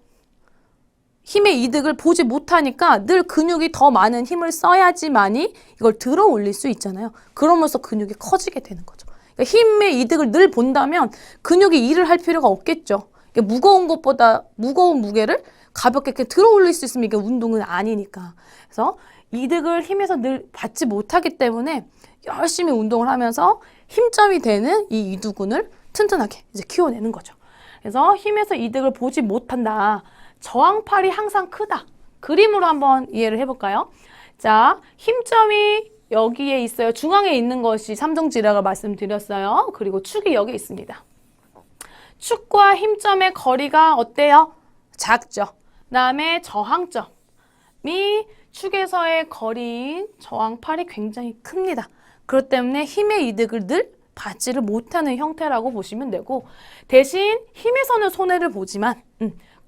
힘의 이득을 보지 못하니까 늘 근육이 더 많은 힘을 써야지만이 이걸 들어 올릴 수 있잖아요. 그러면서 근육이 커지게 되는 거죠. 그러니까 힘의 이득을 늘 본다면 근육이 일을 할 필요가 없겠죠. 무거운 것보다 무거운 무게를 가볍게 이렇게 들어 올릴 수 있으면 이게 운동은 아니니까. 그래서 이득을 힘에서 늘 받지 못하기 때문에 열심히 운동을 하면서 힘점이 되는 이 이두근을 튼튼하게 이제 키워내는 거죠. 그래서 힘에서 이득을 보지 못한다. 저항팔이 항상 크다. 그림으로 한번 이해를 해볼까요? 자, 힘점이 여기에 있어요. 중앙에 있는 것이 3종 지뢰라고 말씀드렸어요. 그리고 축이 여기 있습니다. 축과 힘점의 거리가 어때요? 작죠. 그 다음에 저항점이 축에서의 거리인 저항팔이 굉장히 큽니다. 그렇기 때문에 힘의 이득을 늘 받지를 못하는 형태라고 보시면 되고, 대신 힘에서는 손해를 보지만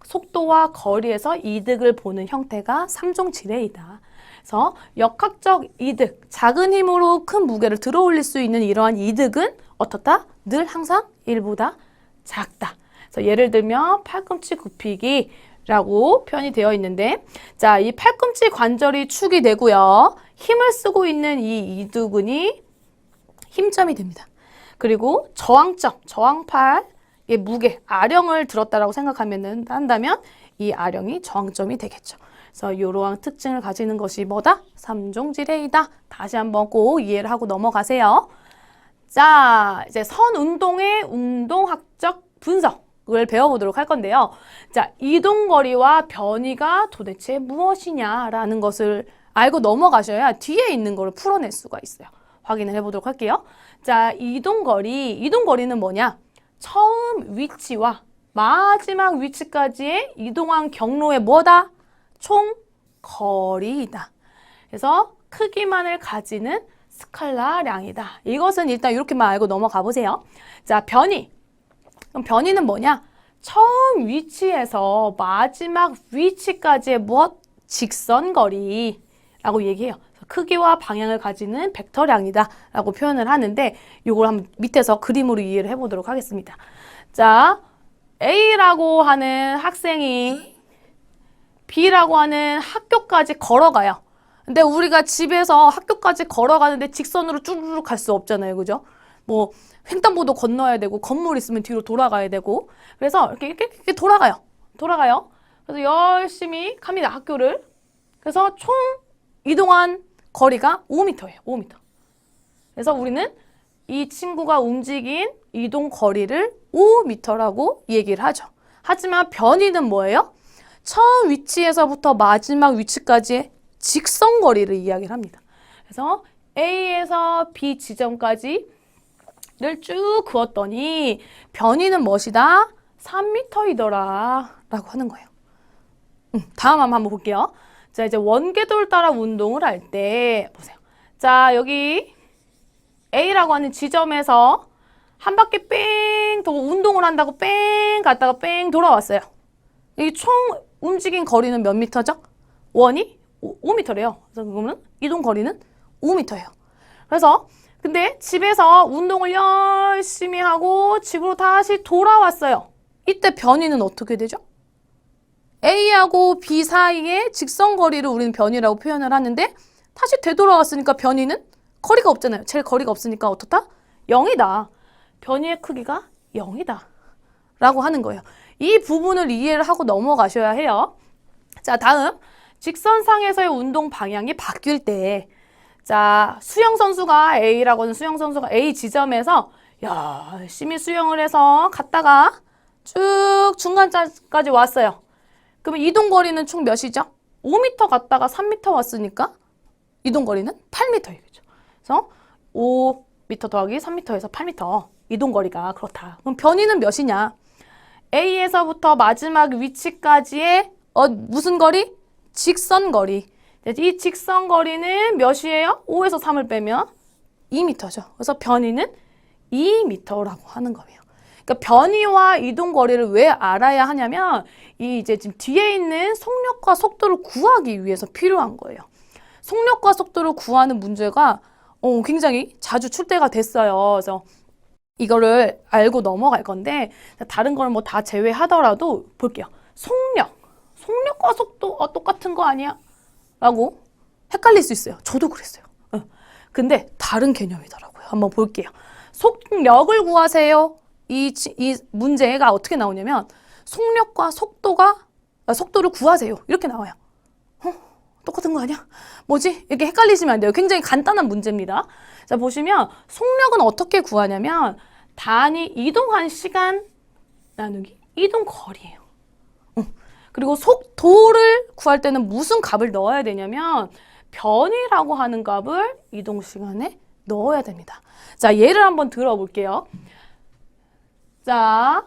속도와 거리에서 이득을 보는 형태가 3종 지뢰이다. 그래서 역학적 이득, 작은 힘으로 큰 무게를 들어 올릴 수 있는 이러한 이득은 어떻다? 늘 항상 1보다 작다. 그래서 예를 들면 팔꿈치 굽히기라고 표현이 되어 있는데, 자, 이 팔꿈치 관절이 축이 되고요. 힘을 쓰고 있는 이 이두근이 힘점이 됩니다. 그리고 저항점, 저항팔의 무게, 아령을 들었다라고 한다면 이 아령이 저항점이 되겠죠. 그래서 이러한 특징을 가지는 것이 뭐다? 삼종지레이다. 다시 한번 꼭 이해를 하고 넘어가세요. 자, 이제 선운동의 운동학적 분석을 배워보도록 할 건데요. 자, 이동거리와 변이가 도대체 무엇이냐라는 것을 알고 넘어가셔야 뒤에 있는 거를 풀어낼 수가 있어요. 확인을 해보도록 할게요. 자, 이동거리는 뭐냐? 처음 위치와 마지막 위치까지의 이동한 경로의 뭐다? 총 거리이다. 그래서 크기만을 가지는 스칼라량이다. 이것은 일단 이렇게만 알고 넘어가 보세요. 자, 변이. 그럼 변이는 뭐냐? 처음 위치에서 마지막 위치까지의 무엇? 직선거리라고 얘기해요. 크기와 방향을 가지는 벡터량이다 라고 표현을 하는데, 이걸 한번 밑에서 그림으로 이해를 해보도록 하겠습니다. 자, A라고 하는 학생이 B라고 하는 학교까지 걸어가요. 근데 우리가 집에서 학교까지 걸어가는데 직선으로 쭈르륵 갈 수 없잖아요. 그죠? 뭐 횡단보도 건너야 되고 건물 있으면 뒤로 돌아가야 되고, 그래서 이렇게 돌아가요. 그래서 열심히 갑니다. 학교를. 그래서 총 이동한 거리가 5m예요. 5m. 그래서 우리는 이 친구가 움직인 이동 거리를 5m라고 얘기를 하죠. 하지만 변이는 뭐예요? 처음 위치에서부터 마지막 위치까지의 직선거리를 이야기를 합니다. 그래서 A에서 B 지점까지를 쭉 그었더니 변이는 무엇이다? 3m이더라 라고 하는 거예요. 다음 한번 볼게요. 자, 이제 원궤도를 따라 운동을 할 때 보세요. 자, 여기 A라고 하는 지점에서 한 바퀴 뺑 돌고 운동을 한다고 뺑 갔다가 뺑 돌아왔어요. 이 총 움직인 거리는 몇 미터죠? 원이 5m래요. 그래서 그러면 이동 거리는 5m예요. 그래서 근데 집에서 운동을 열심히 하고 집으로 다시 돌아왔어요. 이때 변이는 어떻게 되죠? A하고 B 사이의 직선거리를 우리는 변이라고 표현을 하는데, 다시 되돌아왔으니까 변이는 거리가 없잖아요. 제일 거리가 없으니까 어떻다? 0이다. 변이의 크기가 0이다. 라고 하는 거예요. 이 부분을 이해를 하고 넘어가셔야 해요. 자, 다음. 직선상에서의 운동 방향이 바뀔 때, 자, 수영선수가 A라고 하는 수영선수가 A 지점에서 열심히 수영을 해서 갔다가 쭉 중간까지 왔어요. 그러면 이동거리는 총 몇이죠? 5m 갔다가 3m 왔으니까 이동거리는 8m이겠죠. 그래서 5m 더하기 3m에서 8m 이동거리가 그렇다. 그럼 변이는 몇이냐? A에서부터 마지막 위치까지의 무슨 거리? 직선거리. 이 직선거리는 몇이에요? 5에서 3을 빼면 2m죠. 그래서 변이는 2m라고 하는 거예요. 그러니까 변이와 이동 거리를 왜 알아야 하냐면, 이 이제 지금 뒤에 있는 속력과 속도를 구하기 위해서 필요한 거예요. 속력과 속도를 구하는 문제가 굉장히 자주 출제가 됐어요. 그래서 이거를 알고 넘어갈 건데, 다른 걸 뭐 다 제외하더라도 볼게요. 속력과 속도 똑같은 거 아니야? 라고 헷갈릴 수 있어요. 저도 그랬어요. 근데 다른 개념이더라고요. 한번 볼게요. 속력을 구하세요. 이 문제가 어떻게 나오냐면, 속력과 속도를 구하세요. 이렇게 나와요. 똑같은 거 아니야? 뭐지? 이렇게 헷갈리시면 안 돼요. 굉장히 간단한 문제입니다. 자, 보시면 속력은 어떻게 구하냐면, 단위 이동한 시간 나누기 이동 거리예요. 그리고 속도를 구할 때는 무슨 값을 넣어야 되냐면, 변이라고 하는 값을 이동 시간에 넣어야 됩니다. 자, 예를 한번 들어볼게요. 자,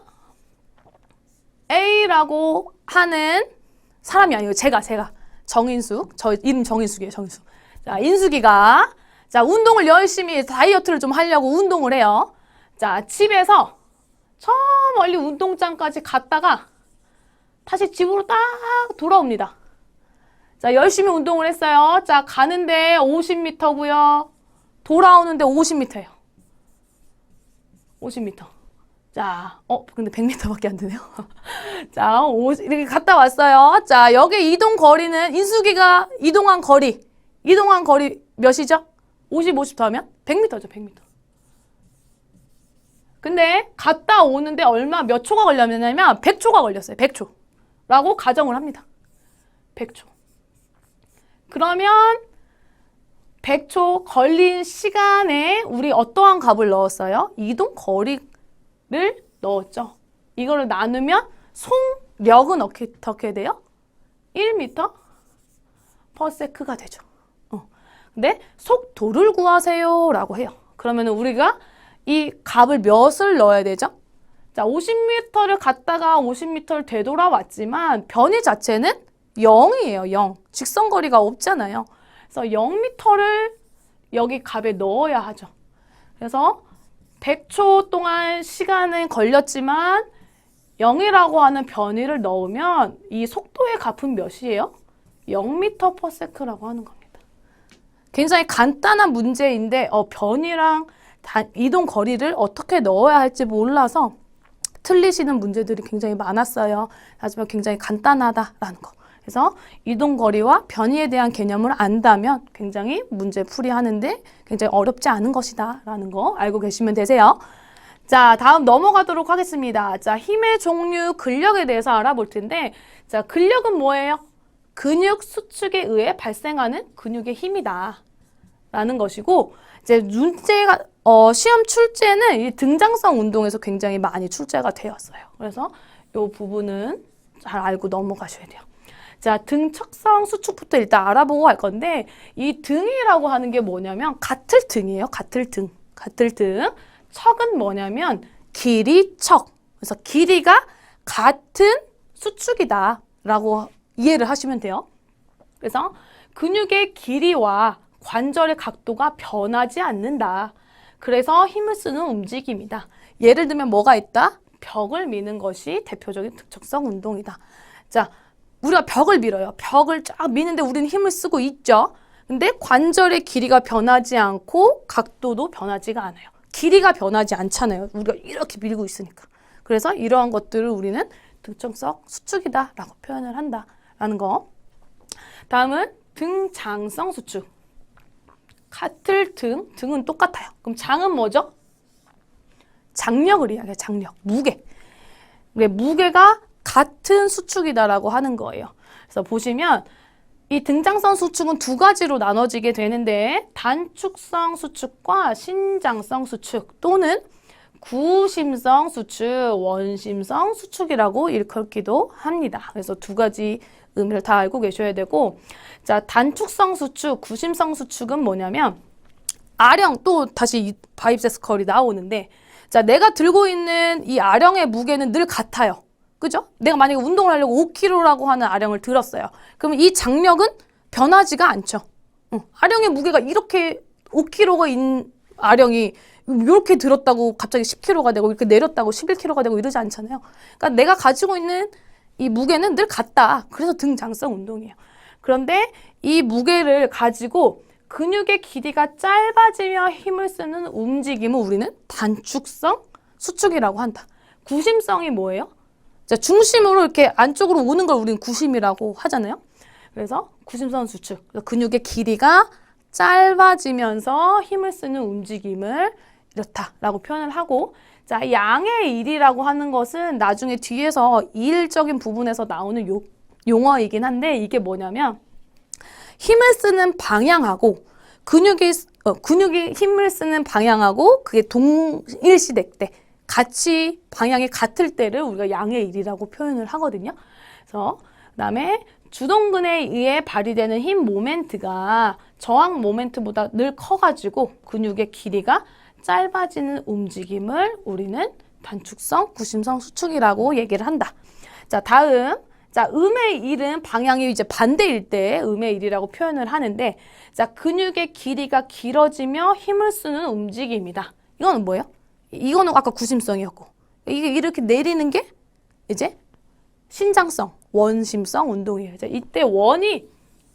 A라고 하는 사람이 아니고 제가 정인숙, 저 이름 정인숙이에요. 정인숙. 자, 인숙이가 자, 운동을 열심히 다이어트를 좀 하려고 운동을 해요. 자, 집에서 저 멀리 운동장까지 갔다가 다시 집으로 딱 돌아옵니다. 자, 열심히 운동을 했어요. 자, 가는데 50m고요. 돌아오는데 50m예요. 50m. 자, 근데 100m밖에 안 되네요. 자, 이렇게 갔다 왔어요. 자, 여기 이동 거리는 인수기가 이동한 거리 몇이죠? 50 더하면 100m죠, 100m. 근데 갔다 오는데 몇 초가 걸렸냐면 100초가 걸렸어요. 100초. 라고 가정을 합니다. 100초. 그러면 100초 걸린 시간에 우리 어떠한 값을 넣었어요? 이동 거리를 넣었죠. 이거를 나누면 속력은 어떻게 돼요? 1m per sec가 되죠. 근데 속도를 구하세요 라고 해요. 그러면 우리가 이 값을 몇을 넣어야 되죠? 자, 50m를 갔다가 50m를 되돌아왔지만 변이 자체는 0이에요. 0. 직선거리가 없잖아요. 그래서 0m를 여기 값에 넣어야 하죠. 그래서 100초 동안 시간은 걸렸지만 0이라고 하는 변이를 넣으면 이 속도의 값은 몇이에요? 0m per sec라고 하는 겁니다. 굉장히 간단한 문제인데 변이랑 이동 거리를 어떻게 넣어야 할지 몰라서 틀리시는 문제들이 굉장히 많았어요. 하지만 굉장히 간단하다라는 거. 그래서 이동 거리와 변이에 대한 개념을 안다면 굉장히 문제 풀이하는데 굉장히 어렵지 않은 것이다 라는 거 알고 계시면 되세요. 자, 다음 넘어가도록 하겠습니다. 자, 힘의 종류, 근력에 대해서 알아볼 텐데, 자, 근력은 뭐예요? 근육 수축에 의해 발생하는 근육의 힘이다 라는 것이고, 이제 문제가 시험 출제는 이 등장성 운동에서 굉장히 많이 출제가 되었어요. 그래서 이 부분은 잘 알고 넘어가셔야 돼요. 자, 등척성 수축부터 일단 알아보고 갈 건데, 이 등이라고 하는 게 뭐냐면 같을 등이에요. 같을 등. 같을 등. 척은 뭐냐면 길이 척. 그래서 길이가 같은 수축이다 라고 이해를 하시면 돼요. 그래서 근육의 길이와 관절의 각도가 변하지 않는다. 그래서 힘을 쓰는 움직임이다. 예를 들면 뭐가 있다? 벽을 미는 것이 대표적인 등척성 운동이다. 자, 우리가 벽을 밀어요. 벽을 쫙 미는데 우리는 힘을 쓰고 있죠. 근데 관절의 길이가 변하지 않고 각도도 변하지가 않아요. 길이가 변하지 않잖아요. 우리가 이렇게 밀고 있으니까. 그래서 이러한 것들을 우리는 등척성 수축이다 라고 표현을 한다라는 거. 다음은 등장성 수축. 같을 등은 똑같아요. 그럼 장은 뭐죠? 장력을 이야기해요. 장력, 무게. 무게가 같은 수축이다라고 하는 거예요. 그래서 보시면 이 등장성 수축은 두 가지로 나눠지게 되는데 단축성 수축과 신장성 수축 또는 구심성 수축, 원심성 수축이라고 일컬기도 합니다. 그래서 두 가지 의미를 다 알고 계셔야 되고, 자, 단축성 수축, 구심성 수축은 뭐냐면 아령, 또 다시 바이셉스 컬이 나오는데, 자, 내가 들고 있는 이 아령의 무게는 늘 같아요. 그죠? 내가 만약에 운동을 하려고 5kg라고 하는 아령을 들었어요. 그러면 이 장력은 변하지가 않죠. 아령의 무게가 이렇게 5kg가 인 아령이 이렇게 들었다고 갑자기 10kg가 되고 이렇게 내렸다고 11kg가 되고 이러지 않잖아요. 그러니까 내가 가지고 있는 이 무게는 늘 같다. 그래서 등장성 운동이에요. 그런데 이 무게를 가지고 근육의 길이가 짧아지며 힘을 쓰는 움직임을 우리는 단축성 수축이라고 한다. 구심성이 뭐예요? 자, 중심으로 이렇게 안쪽으로 오는 걸 우리는 구심이라고 하잖아요. 그래서 구심성 수축. 근육의 길이가 짧아지면서 힘을 쓰는 움직임을 이렇다라고 표현을 하고, 자, 양의 일이라고 하는 것은 나중에 뒤에서 일적인 부분에서 나오는 용어이긴 한데 이게 뭐냐면 힘을 쓰는 방향하고 근육이 힘을 쓰는 방향하고 그게 동일시될 때 같이 방향이 같을 때를 우리가 양의 일이라고 표현을 하거든요. 그래서 그다음에 주동근에 의해 발휘되는 힘 모멘트가 저항 모멘트보다 늘 커가지고 근육의 길이가 짧아지는 움직임을 우리는 단축성, 구심성 수축이라고 얘기를 한다. 자, 다음. 자, 음의 일은 방향이 이제 반대일 때 음의 일이라고 표현을 하는데, 자, 근육의 길이가 길어지며 힘을 쓰는 움직임이다. 이거는 뭐예요? 이거는 아까 구심성이었고, 이게 이렇게 내리는 게 이제 신장성, 원심성 운동이에요. 이제 이때 원이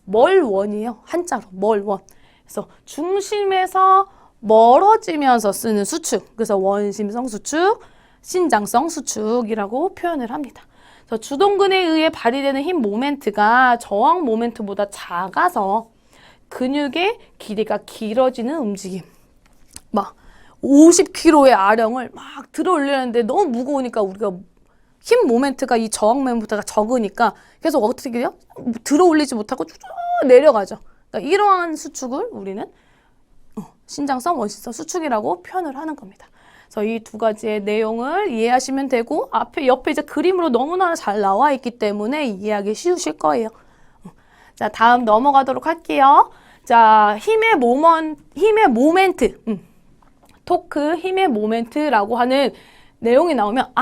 멀원이에요. 한자로 멀원. 그래서 중심에서 멀어지면서 쓰는 수축. 그래서 원심성 수축, 신장성 수축이라고 표현을 합니다. 그래서 주동근에 의해 발휘되는 힘 모멘트가 저항 모멘트보다 작아서 근육의 길이가 길어지는 움직임. 막 50kg의 아령을 막 들어 올리는데 너무 무거우니까 우리가 힘 모멘트가 이 저항 모멘트가 적으니까 계속 어떻게 해요? 들어 올리지 못하고 쭉 내려가죠. 그러니까 이러한 수축을 우리는 신장성 원심성 수축이라고 표현을 하는 겁니다. 그래서 이 두 가지의 내용을 이해하시면 되고 옆에 이제 그림으로 너무나 잘 나와 있기 때문에 이해하기 쉬우실 거예요. 자, 다음 넘어가도록 할게요. 자, 힘의 모멘트. 토크, 힘의 모멘트라고 하는 내용이 나오면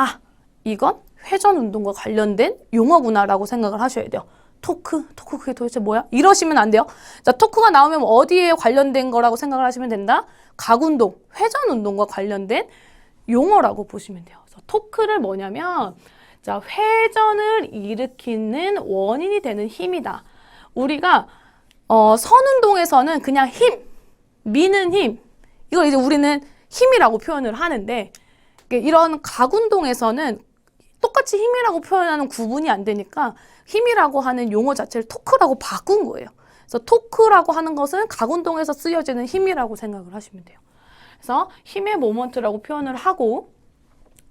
이건 회전 운동과 관련된 용어구나라고 생각을 하셔야 돼요. 토크 그게 도대체 뭐야? 이러시면 안 돼요. 자, 토크가 나오면 어디에 관련된 거라고 생각을 하시면 된다? 각운동, 회전 운동과 관련된 용어라고 보시면 돼요. 그래서 토크를 뭐냐면 자, 회전을 일으키는 원인이 되는 힘이다. 우리가 선운동에서는 그냥 힘, 미는 힘, 이걸 이제 우리는 힘이라고 표현을 하는데 이런 각운동에서는 똑같이 힘이라고 표현하는 구분이 안 되니까 힘이라고 하는 용어 자체를 토크라고 바꾼 거예요. 그래서 토크라고 하는 것은 각운동에서 쓰여지는 힘이라고 생각을 하시면 돼요. 그래서 힘의 모먼트라고 표현을 하고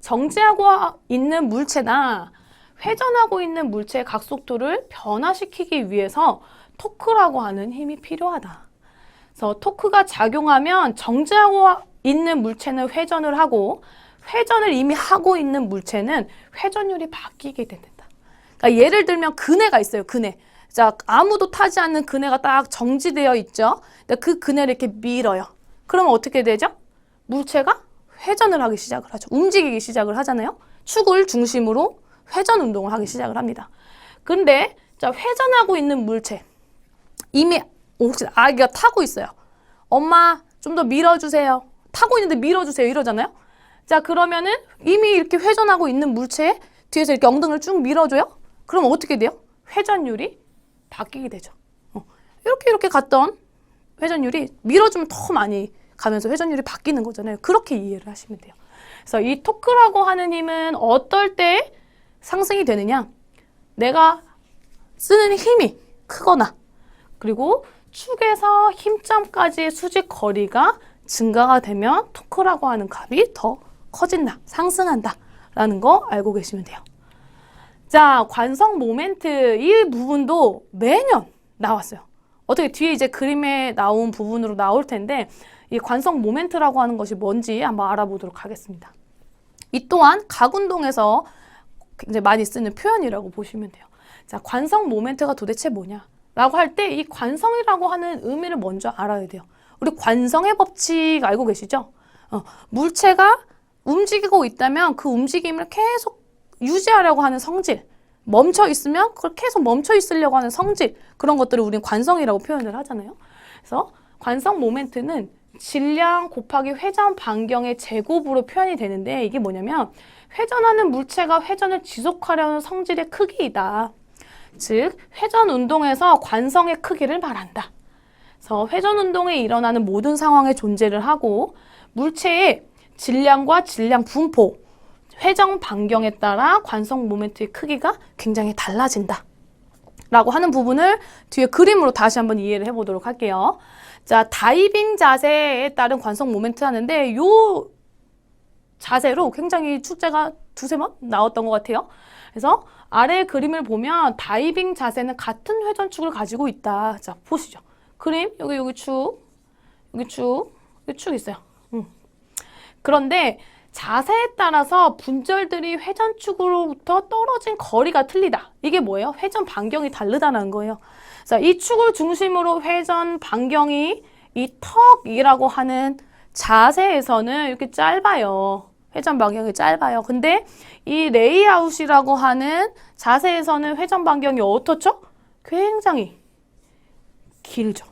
정지하고 있는 물체나 회전하고 있는 물체의 각속도를 변화시키기 위해서 토크라고 하는 힘이 필요하다. 그래서 토크가 작용하면 정지하고 있는 물체는 회전을 하고 회전을 이미 하고 있는 물체는 회전율이 바뀌게 된다. 그러니까 예를 들면 그네가 있어요. 그네. 자, 아무도 타지 않는 그네가 딱 정지되어 있죠. 그 그네를 이렇게 밀어요. 그러면 어떻게 되죠? 물체가 회전을 하기 시작을 하죠. 움직이기 시작을 하잖아요. 축을 중심으로 회전 운동을 하기 시작을 합니다. 근데 자, 회전하고 있는 물체 이미 혹시 아기가 타고 있어요. 엄마 좀 더 밀어주세요. 타고 있는데 밀어주세요 이러잖아요. 자, 그러면은 이미 이렇게 회전하고 있는 물체에 뒤에서 이렇게 엉덩이를 쭉 밀어줘요. 그럼 어떻게 돼요? 회전율이 바뀌게 되죠. 이렇게 갔던 회전율이 밀어주면 더 많이 가면서 회전율이 바뀌는 거잖아요. 그렇게 이해를 하시면 돼요. 그래서 이 토크라고 하는 힘은 어떨 때 상승이 되느냐? 내가 쓰는 힘이 크거나 그리고 축에서 힘점까지의 수직 거리가 증가가 되면 토크라고 하는 값이 더 커진다, 상승한다 라는 거 알고 계시면 돼요. 자, 관성 모멘트 이 부분도 매년 나왔어요. 어떻게 뒤에 이제 그림에 나온 부분으로 나올 텐데 이 관성 모멘트라고 하는 것이 뭔지 한번 알아보도록 하겠습니다. 이 또한 각운동에서 굉장히 많이 쓰는 표현이라고 보시면 돼요. 자, 관성 모멘트가 도대체 뭐냐? 라고 할 때 이 관성이라고 하는 의미를 먼저 알아야 돼요. 우리 관성의 법칙 알고 계시죠? 물체가 움직이고 있다면 그 움직임을 계속 유지하려고 하는 성질, 멈춰 있으면 그걸 계속 멈춰 있으려고 하는 성질, 그런 것들을 우리는 관성이라고 표현을 하잖아요. 그래서 관성 모멘트는 질량 곱하기 회전 반경의 제곱으로 표현이 되는데 이게 뭐냐면 회전하는 물체가 회전을 지속하려는 성질의 크기이다. 즉, 회전 운동에서 관성의 크기를 말한다. 그래서 회전 운동에 일어나는 모든 상황에 존재를 하고 물체의 질량과 질량 분포, 회전 반경에 따라 관성 모멘트의 크기가 굉장히 달라진다. 라고 하는 부분을 뒤에 그림으로 다시 한번 이해를 해보도록 할게요. 자, 다이빙 자세에 따른 관성 모멘트 하는데 요 자세로 굉장히 축제가 두세 번 나왔던 것 같아요. 그래서 아래 그림을 보면 다이빙 자세는 같은 회전축을 가지고 있다. 자, 보시죠. 그림, 여기 축, 여기 축 있어요. 그런데 자세에 따라서 분절들이 회전축으로부터 떨어진 거리가 틀리다. 이게 뭐예요? 회전 반경이 다르다는 거예요. 자, 이 축을 중심으로 회전 반경이 이 턱이라고 하는 자세에서는 이렇게 짧아요. 회전 반경이 짧아요. 근데 이 레이아웃이라고 하는 자세에서는 회전 반경이 어떻죠? 굉장히 길죠.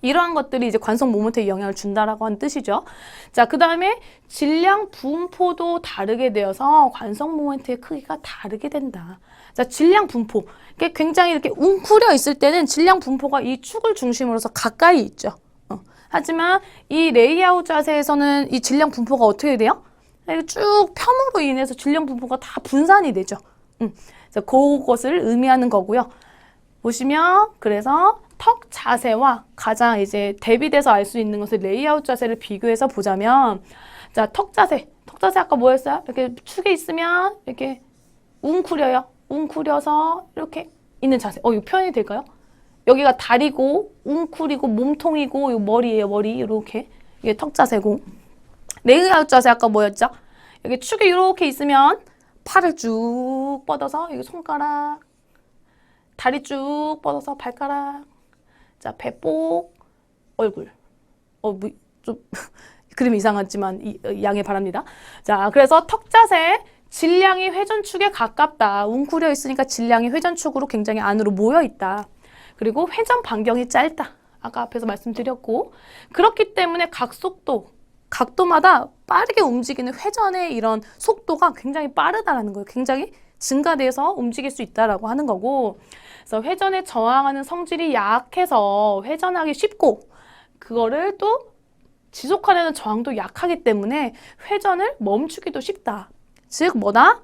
이러한 것들이 이제 관성 모멘트에 영향을 준다라고 하는 뜻이죠. 자, 그 다음에 질량 분포도 다르게 되어서 관성 모멘트의 크기가 다르게 된다. 자, 질량 분포. 이게 굉장히 이렇게 웅크려 있을 때는 질량 분포가 이 축을 중심으로서 가까이 있죠. 하지만 이 레이아웃 자세에서는 이 질량 분포가 어떻게 돼요? 쭉 펴므로 인해서 질량 분포가 다 분산이 되죠. 자, 그것을 의미하는 거고요. 보시면 그래서 턱 자세와 가장 이제 대비돼서 알 수 있는 것을 레이아웃 자세를 비교해서 보자면, 자, 턱 자세 아까 뭐였어요? 이렇게 축에 있으면 이렇게 웅크려요. 웅크려서 이렇게 있는 자세. 이거 표현이 될까요? 여기가 다리고 웅크리고 몸통이고 이 머리예요. 머리 이렇게 이게 턱 자세고, 레이아웃 자세 아까 뭐였죠? 여기 축이 이렇게 있으면 팔을 쭉 뻗어서 여기 손가락, 다리 쭉 뻗어서 발가락, 자, 배꼽, 얼굴. 좀 그림이 이상하지만 양해 바랍니다. 자, 그래서 턱 자세, 질량이 회전축에 가깝다. 웅크려 있으니까 질량이 회전축으로 굉장히 안으로 모여 있다. 그리고 회전 반경이 짧다. 아까 앞에서 말씀드렸고, 그렇기 때문에 각도마다 빠르게 움직이는 회전의 이런 속도가 굉장히 빠르다라는 거예요. 굉장히 증가돼서 움직일 수 있다라고 하는 거고, 그래서 회전에 저항하는 성질이 약해서 회전하기 쉽고, 그거를 또 지속하려는 저항도 약하기 때문에 회전을 멈추기도 쉽다. 즉 뭐다?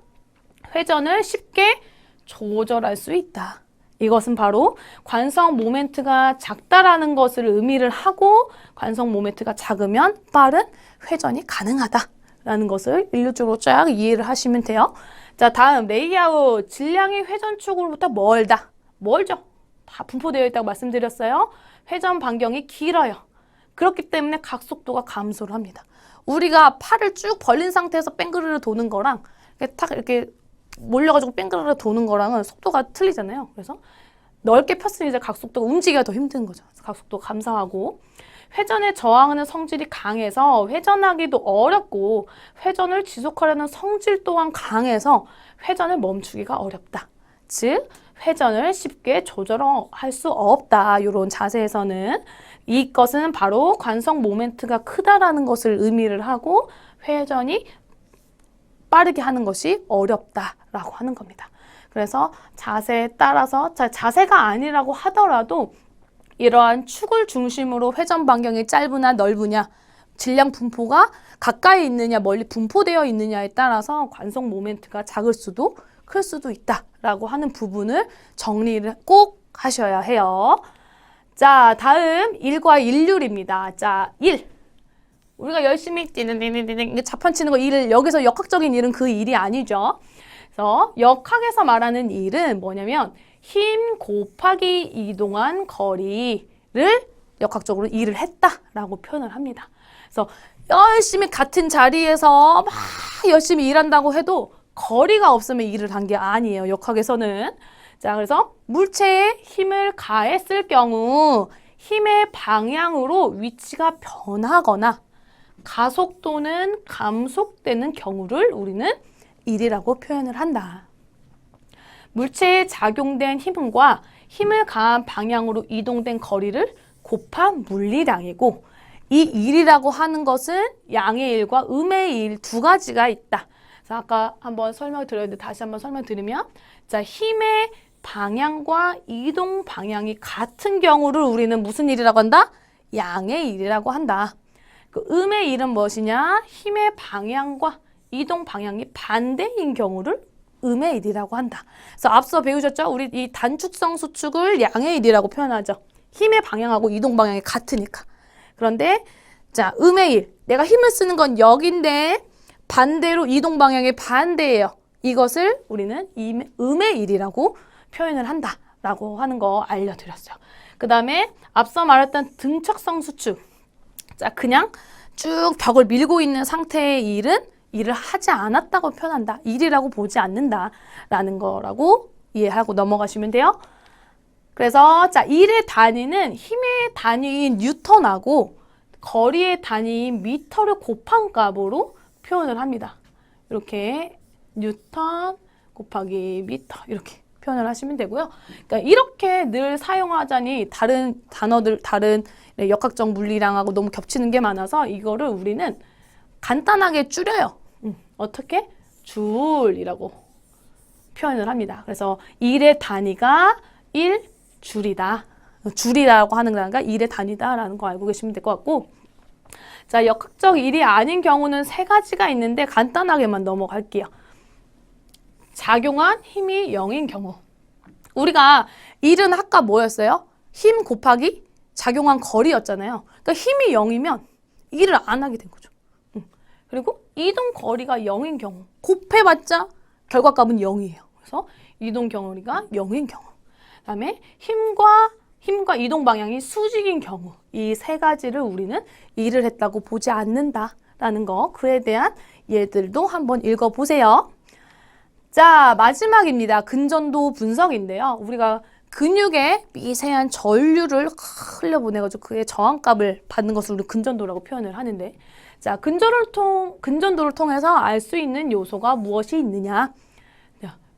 회전을 쉽게 조절할 수 있다. 이것은 바로 관성 모멘트가 작다라는 것을 의미를 하고, 관성 모멘트가 작으면 빠른 회전이 가능하다라는 것을 일률적으로 쫙 이해를 하시면 돼요. 자, 다음 레이아웃. 질량이 회전축으로부터 멀다. 멀죠. 다 분포되어 있다고 말씀드렸어요. 회전 반경이 길어요. 그렇기 때문에 각속도가 감소를 합니다. 우리가 팔을 쭉 벌린 상태에서 뺑그르르 도는 거랑 이렇게 탁 이렇게 몰려가지고 뺑그르르 도는 거랑은 속도가 틀리잖아요. 그래서 넓게 폈으니 이제 각속도가 움직이기가 더 힘든 거죠. 각속도 감소하고, 회전에 저항하는 성질이 강해서 회전하기도 어렵고, 회전을 지속하려는 성질 또한 강해서 회전을 멈추기가 어렵다. 즉 회전을 쉽게 조절할 수 없다. 이런 자세에서는 이것은 바로 관성 모멘트가 크다라는 것을 의미를 하고, 회전이 빠르게 하는 것이 어렵다라고 하는 겁니다. 그래서 자세에 따라서, 자세가 아니라고 하더라도 이러한 축을 중심으로 회전 반경이 짧으나 넓으냐, 질량 분포가 가까이 있느냐 멀리 분포되어 있느냐에 따라서 관성 모멘트가 작을 수도 클 수도 있다라고 하는 부분을 정리를 꼭 하셔야 해요. 자, 다음 1과 일률입니다. 자, 1. 우리가 열심히 자판 치는 거 1, 여기서 역학적인 일은 그 일이 아니죠. 그래서 역학에서 말하는 일은 뭐냐면 힘 곱하기 이동한 거리를 역학적으로 일을 했다라고 표현을 합니다. 그래서 열심히 같은 자리에서 막 열심히 일한다고 해도 거리가 없으면 일을 한 게 아니에요. 역학에서는. 자, 그래서 물체에 힘을 가했을 경우 힘의 방향으로 위치가 변하거나 가속 또는 감속되는 경우를 우리는 일이라고 표현을 한다. 물체에 작용된 힘과 힘을 가한 방향으로 이동된 거리를 곱한 물리량이고, 이 일이라고 하는 것은 양의 일과 음의 일 두 가지가 있다. 그래서 아까 한번 설명드렸는데 다시 한번 설명드리면, 자, 힘의 방향과 이동 방향이 같은 경우를 우리는 무슨 일이라고 한다? 양의 일이라고 한다. 그 음의 일은 무엇이냐? 힘의 방향과 이동 방향이 반대인 경우를 음의 일이라고 한다. 그래서 앞서 배우셨죠? 우리 이 단축성 수축을 양의 일이라고 표현하죠. 힘의 방향하고 이동 방향이 같으니까. 그런데 자, 음의 일. 내가 힘을 쓰는 건 여기인데 반대로 이동 방향이 반대예요. 이것을 우리는 음의 일이라고 표현을 한다라고 하는 거 알려드렸어요. 그 다음에 앞서 말했던 등척성 수축. 자, 그냥 쭉 벽을 밀고 있는 상태의 일은 일을 하지 않았다고 표현한다. 일이라고 보지 않는다라는 거라고 이해하고 넘어가시면 돼요. 그래서 자, 일의 단위는 힘의 단위인 뉴턴하고 거리의 단위인 미터를 곱한 값으로 표현을 합니다. 이렇게 뉴턴 곱하기 미터 이렇게 표현을 하시면 되고요. 그러니까 이렇게 늘 사용하자니 다른 단어들, 다른 역학적 물리량하고 너무 겹치는 게 많아서 이거를 우리는 간단하게 줄여요. 어떻게? 줄이라고 표현을 합니다. 그래서 1의 단위가 1줄이다. 줄이라고 하는 거니까 1의 단위다라는 거 알고 계시면 될 것 같고, 자, 역학적 1이 아닌 경우는 세 가지가 있는데 간단하게만 넘어갈게요. 작용한 힘이 0인 경우. 우리가 1은 아까 뭐였어요? 힘 곱하기 작용한 거리였잖아요. 그러니까 힘이 0이면 1을 안 하게 된 거죠. 그리고 이동 거리가 0인 경우. 곱해봤자 결과값은 0이에요. 그래서 이동 거리가 0인 경우. 그다음에 힘과 이동 방향이 수직인 경우. 이 세 가지를 우리는 일을 했다고 보지 않는다라는 거. 그에 대한 예들도 한번 읽어보세요. 자, 마지막입니다. 근전도 분석인데요. 우리가 근육에 미세한 전류를 흘려보내가지고 그의 저항값을 받는 것을 우리 근전도라고 표현을 하는데, 자, 근전도를 통해서 알 수 있는 요소가 무엇이 있느냐.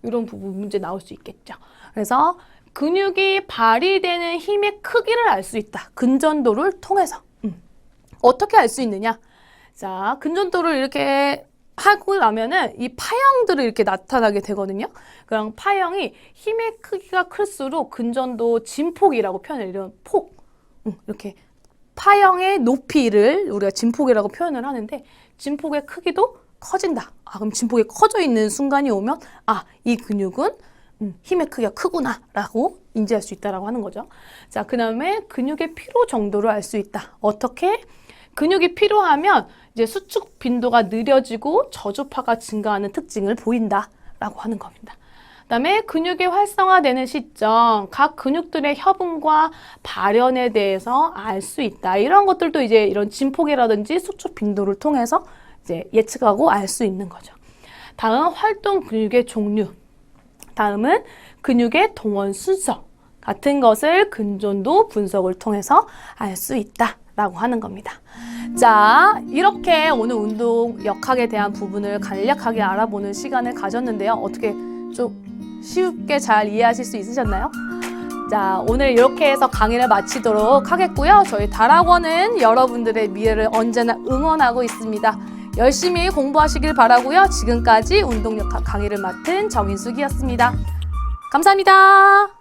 이런 부분 문제 나올 수 있겠죠. 그래서 근육이 발휘되는 힘의 크기를 알 수 있다. 근전도를 통해서. 어떻게 알 수 있느냐? 자, 근전도를 이렇게 하고 나면은 이 파형들이 이렇게 나타나게 되거든요. 그럼 파형이 힘의 크기가 클수록 근전도 진폭이라고 표현해요. 이런 폭. 이렇게 파형의 높이를 우리가 진폭이라고 표현을 하는데, 진폭의 크기도 커진다. 그럼 진폭이 커져 있는 순간이 오면 이 근육은 힘의 크기가 크구나 라고 인지할 수 있다라고 하는 거죠. 자, 그 다음에 근육의 피로 정도를 알 수 있다. 어떻게? 근육이 피로하면 이제 수축 빈도가 느려지고 저주파가 증가하는 특징을 보인다라고 하는 겁니다. 그다음에 근육이 활성화되는 시점, 각 근육들의 협응과 발현에 대해서 알 수 있다. 이런 것들도 이제 이런 진폭이라든지 수축 빈도를 통해서 이제 예측하고 알 수 있는 거죠. 다음 활동 근육의 종류. 다음은 근육의 동원 순서 같은 것을 근전도 분석을 통해서 알 수 있다라고 하는 겁니다. 자, 이렇게 오늘 운동 역학에 대한 부분을 간략하게 알아보는 시간을 가졌는데요. 어떻게 좀 쉽게 잘 이해하실 수 있으셨나요? 자, 오늘 이렇게 해서 강의를 마치도록 하겠고요. 저희 달학원은 여러분들의 미래를 언제나 응원하고 있습니다. 열심히 공부하시길 바라고요. 지금까지 운동역학 강의를 맡은 정인숙이었습니다. 감사합니다.